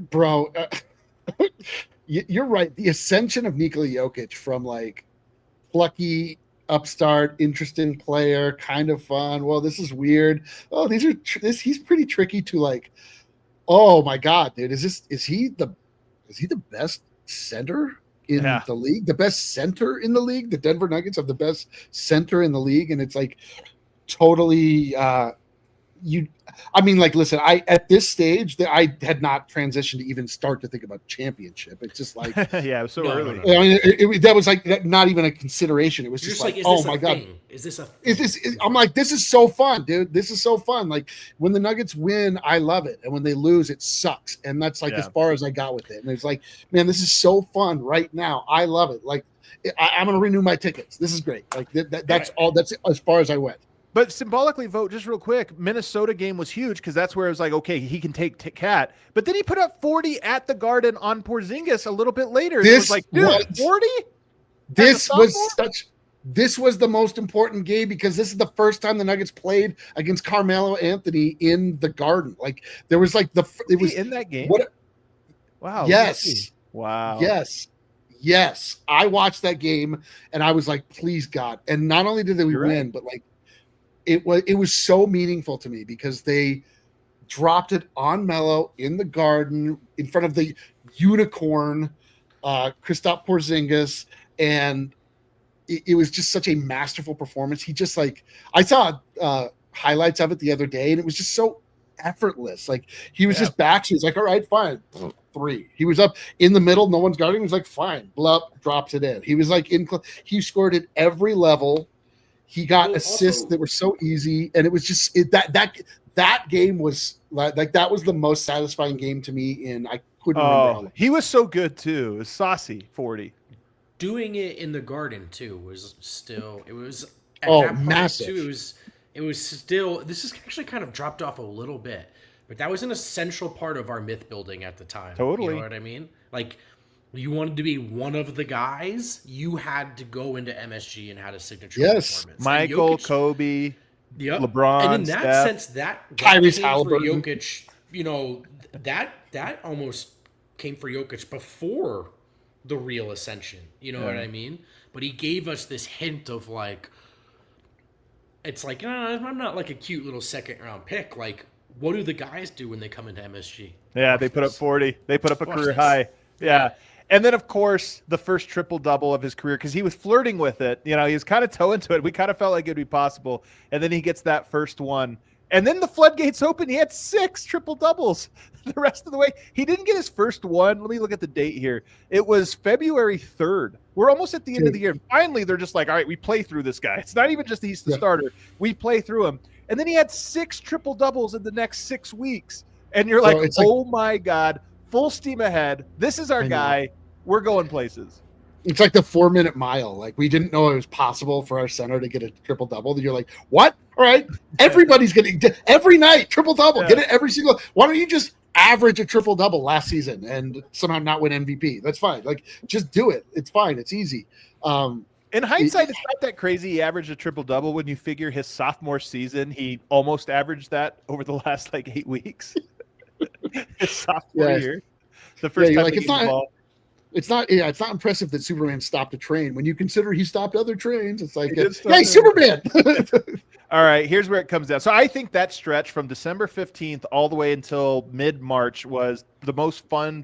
Bro, you're right. The ascension of Nikola Jokic from like plucky, upstart, interesting player, kind of fun. Well, this is weird. Oh, he's pretty tricky to like, oh my God, dude. Is he the best center in the league? The best center in the league? The Denver Nuggets have the best center in the league. And it's like totally listen, at this stage that I had not transitioned to even start to think about championship. It's just like, yeah, it was so early. I mean, that was like not even a consideration. It was just like, oh my God, is this a thing? I'm like, this is so fun, dude. This is so fun. Like when the Nuggets win, I love it. And when they lose, it sucks. And that's like as far as I got with it. And it's like, man, this is so fun right now. I love it. Like I'm going to renew my tickets. This is great. Like that's all. That's as far as I went. But symbolically, Vogt, just real quick, Minnesota game was huge because that's where it was like, okay, he can take Cat. But then he put up 40 at the Garden on Porzingis a little bit later. It was like, dude, 40? This was the most important game because this is the first time the Nuggets played against Carmelo Anthony in the Garden. Like there was like it was in that game. Wow. Yes. Wow. Yes. I watched that game and I was like, please God. And not only did we win, but like it was so meaningful to me because they dropped it on Melo in the Garden in front of the unicorn Kristaps Porzingis, and it was just such a masterful performance. He just like, I saw highlights of it the other day, and it was just so effortless. Like he was just back. He was like, all right, fine. 3. He was up in the middle. No one's guarding. He was like, fine. Blup, drops it in. He was like, he scored at every level. He got assists that were so easy. And it was just that game was like that was the most satisfying game to me. And I couldn't remember how long. He was so good too. It was saucy 40. Doing it in the Garden too was still, it was at that point massive. Too, it was still, this is actually kind of dropped off a little bit, but that was an essential part of our myth building at the time. Totally. You know what I mean? Like, you wanted to be one of the guys, you had to go into MSG and had a signature performance. Michael, Kobe, LeBron, and in that Steph. sense, that Tyrese came Halliburton. for Jokic, you know, that almost came for Jokic before the real ascension. You know what I mean? But he gave us this hint of like, it's like, I'm not like a cute little second round pick. Like, what do the guys do when they come into MSG? Yeah, they put up 40. They put up a career high. Yeah. And then, of course, the first triple-double of his career, because he was flirting with it. You know, he was kind of toe into it. We kind of felt like it would be possible. And then he gets that first one. And then the floodgates open. He had 6 triple-doubles the rest of the way. He didn't get his first one. Let me look at the date here. It was February 3rd. We're almost at the end of the year. Finally, they're just like, all right, we play through this guy. It's not even just that he's the starter. We play through him. And then he had 6 triple-doubles in the next 6 weeks. And you're like, oh, my God, full steam ahead. This is our guy. We're going places. It's like the 4-minute mile. Like, we didn't know it was possible for our center to get a triple-double. And you're like, what? All right. Everybody's getting every night triple-double. Get it every single. Why don't you just average a triple-double last season and somehow not win MVP? That's fine. Like, just do it. It's fine. It's easy. In hindsight, it's not that crazy. He averaged a triple-double when you figure his sophomore season. He almost averaged that over the last, 8 weeks. His sophomore year. The first time he got the ball. It's not impressive that Superman stopped a train. When you consider he stopped other trains, it's like, hey, Superman. All right, here's where it comes down. So I think that stretch from December 15th all the way until mid-March was the most fun,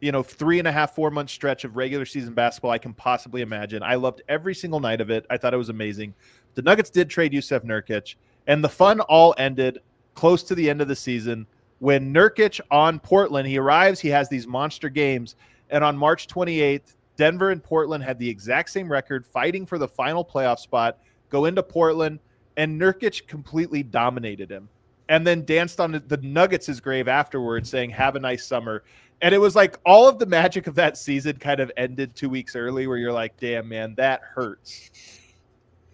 3.5, 4 month stretch of regular season basketball I can possibly imagine. I loved every single night of it. I thought it was amazing. The Nuggets did trade Jusuf Nurkic, and the fun all ended close to the end of the season when Nurkic on Portland, he arrives, he has these monster games, and on March 28th, Denver and Portland had the exact same record, fighting for the final playoff spot, go into Portland, and Nurkic completely dominated him. And then danced on the Nuggets' grave afterwards, saying, have a nice summer. And it was like all of the magic of that season kind of ended 2 weeks early, where you're like, damn, man, that hurts.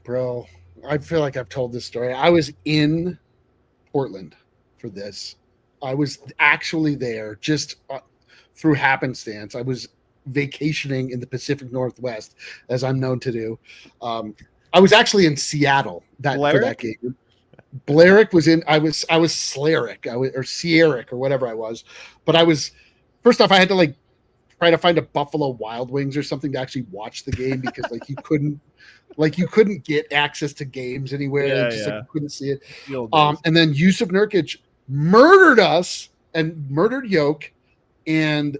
Bro, I feel like I've told this story. I was in Portland for this. I was actually there just through happenstance. I was vacationing in the Pacific Northwest, as I'm known to do. I was actually in Seattle for that game. Blarick was in. I was Slarick, or Sierrick, or whatever I was. But I was, first off, I had to try to find a Buffalo Wild Wings or something to actually watch the game, because you couldn't get access to games anywhere. You couldn't see it. And then Jusuf Nurkic murdered us and murdered Yoke and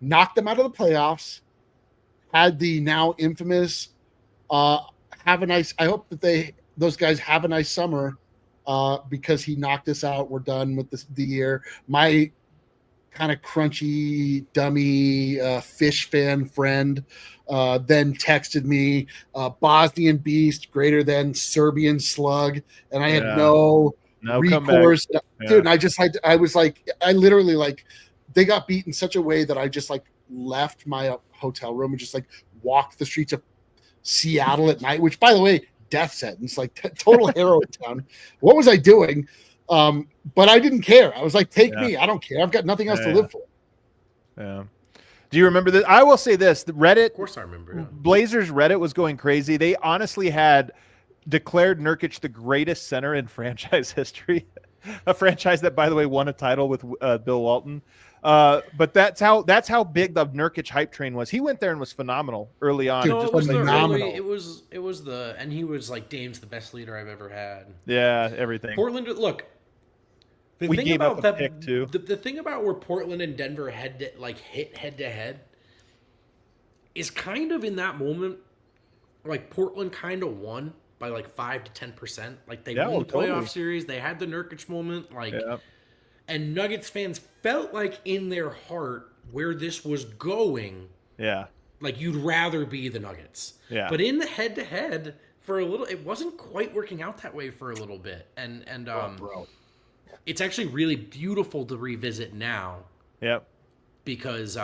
knocked them out of the playoffs. Had the now infamous I hope that those guys have a nice summer because he knocked us out. We're done with the year. My kind of crunchy, dummy fish fan friend then texted me Bosnian Beast greater than Serbian Slug, and I had no recourse. Dude, and I literally they got beat in such a way that I just left my hotel room and just walked the streets of Seattle at night, which, by the way, death sentence, total heroin town. What was I doing? But I didn't care. I was like, take me. I don't care. I've got nothing else to live for. Yeah. Do you remember this? I will say this. The Reddit. Of course I remember. Yeah. Blazers Reddit was going crazy. They honestly had declared Nurkic the greatest center in franchise history. A franchise that, by the way, won a title with Bill Walton. But that's how big the Nurkic hype train was. He went there and was phenomenal early on. No, it was phenomenal. And he was like, Dame's the best leader I've ever had. Yeah, everything. Portland, look. We gave up a pick too. The thing about where Portland and Denver hit head to head, is kind of in that moment, like Portland kind of won by like 5 to 10%. Like they won the playoff series. They had the Nurkic moment. Like, and Nuggets fans felt like in their heart where this was going. Yeah. Like you'd rather be the Nuggets. Yeah. But in the head-to-head for a little, it wasn't quite working out that way for a little bit. And it's actually really beautiful to revisit now. Yep. Because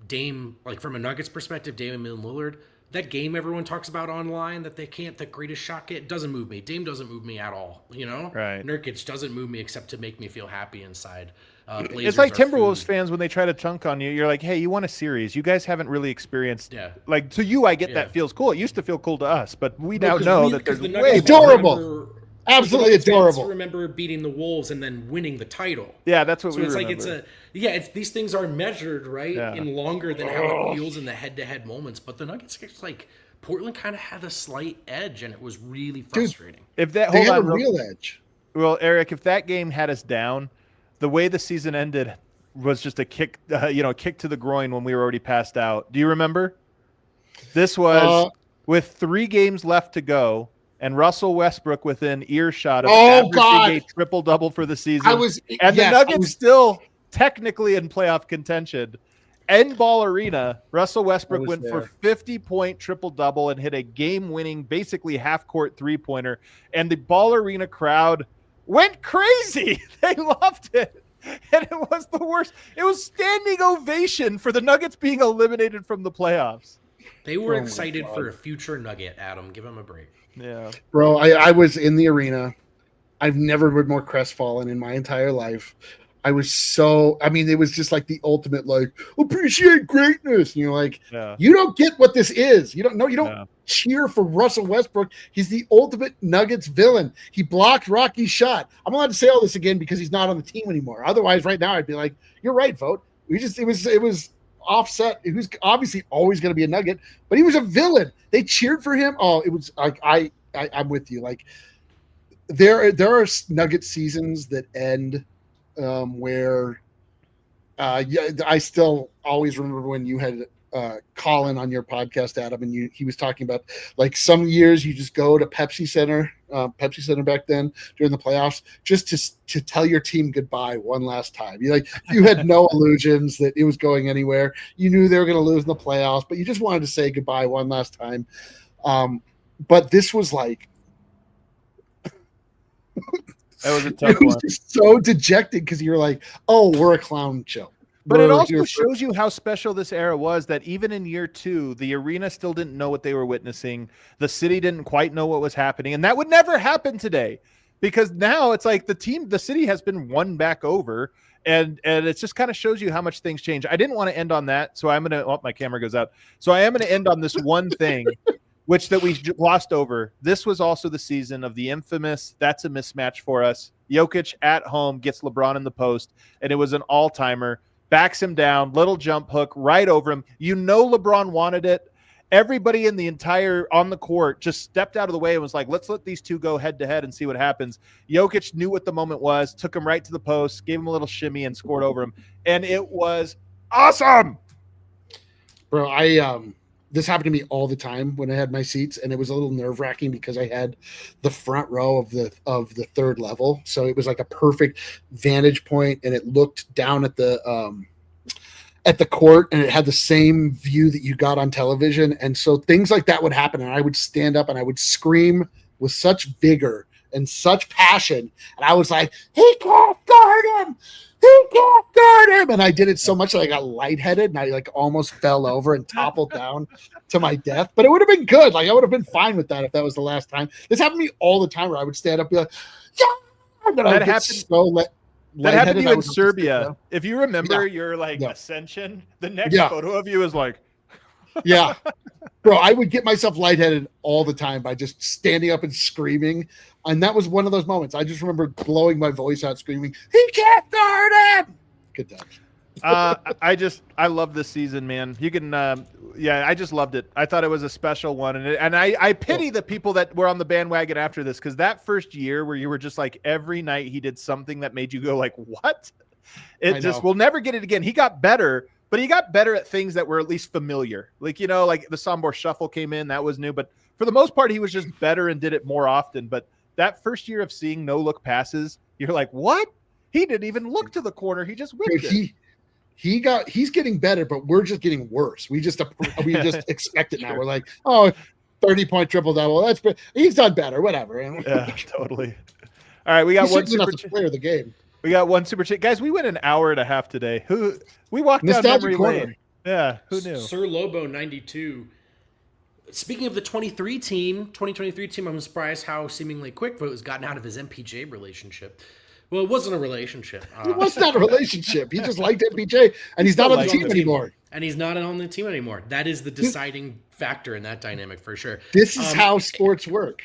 Dame, like from a Nuggets perspective, Dame and Lillard, that game everyone talks about online that they can't, the greatest shot get, doesn't move me. Dame doesn't move me at all, you know? Right. Nurkic doesn't move me except to make me feel happy inside. It's like Timberwolves fans when they try to chunk on you. You're like, hey, you won a series. You guys haven't really experienced. Yeah. Like to you, I get that feels cool. It used to feel cool to us, but we now know that there's way adorable. Absolutely adorable. Remember beating the Wolves and then winning the title. Yeah, that's what so we it's remember. Like it's these things are measured right in longer than how it feels in the head-to-head moments. But the Nuggets, like Portland, kind of had a slight edge, and it was really frustrating. Dude, if that they had a real edge. Well, Eric, if that game had us down, the way the season ended was just a kick, kick to the groin when we were already passed out. Do you remember? This was with 3 games left to go. And Russell Westbrook within earshot of averaging a triple-double for the season. The Nuggets still technically in playoff contention. End Ball Arena, Russell Westbrook went for 50-point triple-double and hit a game-winning, basically half-court three-pointer. And the Ball Arena crowd went crazy. They loved it. And it was the worst. It was standing ovation for the Nuggets being eliminated from the playoffs. They were excited for a future Nugget, Adam. Give them a break. Yeah, bro, I was in the arena. I've never been more crestfallen in my entire life. I was it was just like the ultimate, like, appreciate greatness. And you're like, you don't get what this is. You don't cheer for Russell Westbrook. He's the ultimate Nuggets villain. He blocked Rocky's shot. I'm allowed to say all this again because he's not on the team anymore. Otherwise, right now, I'd be like, you're right, Vogt. It was offset. He was obviously always going to be a Nugget, but he was a villain. They cheered for him. Oh, it was like I'm with you. Like there are Nugget seasons that end where I still always remember when you had Colin on your podcast, Adam, and he was talking about like some years you just go to Pepsi Center back then during the playoffs just to tell your team goodbye one last time. You had no illusions that it was going anywhere. You knew they were going to lose in the playoffs, but you just wanted to say goodbye one last time. But this was like that was a tough one. It was just so dejected because you're like, oh, we're a clown show. But it also shows you how special this era was, that even in year 2, the arena still didn't know what they were witnessing. The city didn't quite know what was happening. And that would never happen today because now it's like the city has been won back over. And it just kind of shows you how much things change. I didn't want to end on that. So I'm going to, my camera goes out. So I am going to end on this one thing, which that we glossed over. This was also the season of the infamous, that's a mismatch for us. Jokic at home gets LeBron in the post, and it was an all-timer. Backs him down, little jump hook right over him. You know LeBron wanted it. Everybody in the entire on the court just stepped out of the way and was like, let's let these two go head-to-head and see what happens. Jokic knew what the moment was, took him right to the post, gave him a little shimmy, and scored over him. And it was awesome. Bro, this happened to me all the time when I had my seats, and it was a little nerve-wracking because I had the front row of the third level. So it was like a perfect vantage point, and it looked down at the court, and it had the same view that you got on television. And so things like that would happen, and I would stand up and I would scream with such vigor and such passion. And I was like, he can't guard him! He can't guard him! And I did it so much that I got lightheaded and I like almost fell over and toppled down to my death. But it would have been good. Like I would have been fine with that if that was the last time. This happened to me all the time where I would stand up and be like, yeah! That happened. That happened to you in Serbia. If you remember your ascension, the next photo of you is like, yeah, bro, I would get myself lightheaded all the time by just standing up and screaming. And that was one of those moments. I just remember blowing my voice out screaming, he can't guard him. Good times. I love this season, man. You can, I just loved it. I thought it was a special one. And I pity the people that were on the bandwagon after this, because that first year where you were just like every night he did something that made you go like, what? We'll never get it again. He got better, but he got better at things that were at least familiar. Like, you know, like the Sombor shuffle came in, that was new, but for the most part, he was just better and did it more often. But that first year of seeing no look passes, you're like, what? He didn't even look to the corner. He just whipped it. He's getting better, but we're just getting worse. We just expect it now. We're like, oh, 30-point triple double. That's he's done better. Whatever. Yeah, totally. All right, we got one super player of the game. We got one super chat, guys. We went an hour and a half today. We walked down memory lane. Yeah, who knew? Sir Lobo 92. Speaking of the 2023 team, I'm surprised how seemingly quick Vogt has gotten out of his MPJ relationship. Well, it wasn't a relationship. It was not a relationship. He just liked MPJ, and he's not on the team anymore. And he's not on the team anymore. That is the deciding factor in that dynamic for sure. This is how sports work.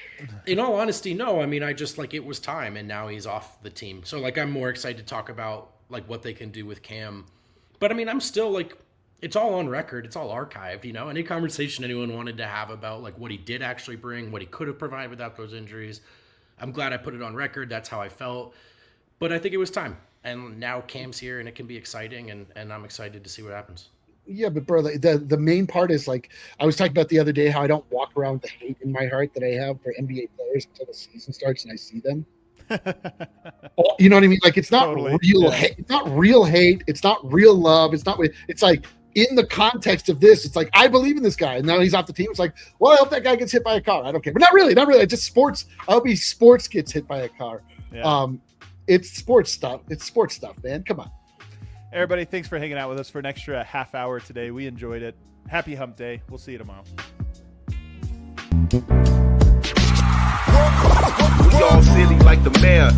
In all honesty, no. I mean, I just like it was time, and now he's off the team. So like, I'm more excited to talk about like what they can do with Cam. But I mean, I'm still like, it's all on record. It's all archived. You know, any conversation anyone wanted to have about like what he did actually bring, what he could have provided without those injuries. I'm glad I put it on record. That's how I felt. But I think it was time. And now Cam's here, and it can be exciting, and I'm excited to see what happens. Yeah, but bro, the main part is like I was talking about the other day, how I don't walk around with the hate in my heart that I have for NBA players until the season starts and I see them. You know what I mean? Like it's not real hate. It's not real hate. It's not real love. It's not. It's like in the context of this, it's like I believe in this guy, and now he's off the team. It's like, well, I hope that guy gets hit by a car. I don't care, but not really. It's just sports. I hope sports gets hit by a car. Yeah. It's sports stuff. It's sports stuff, man. Come on. Everybody, thanks for hanging out with us for an extra half hour today. We enjoyed it. Happy hump day. We'll see you tomorrow. We all silly like the mayor.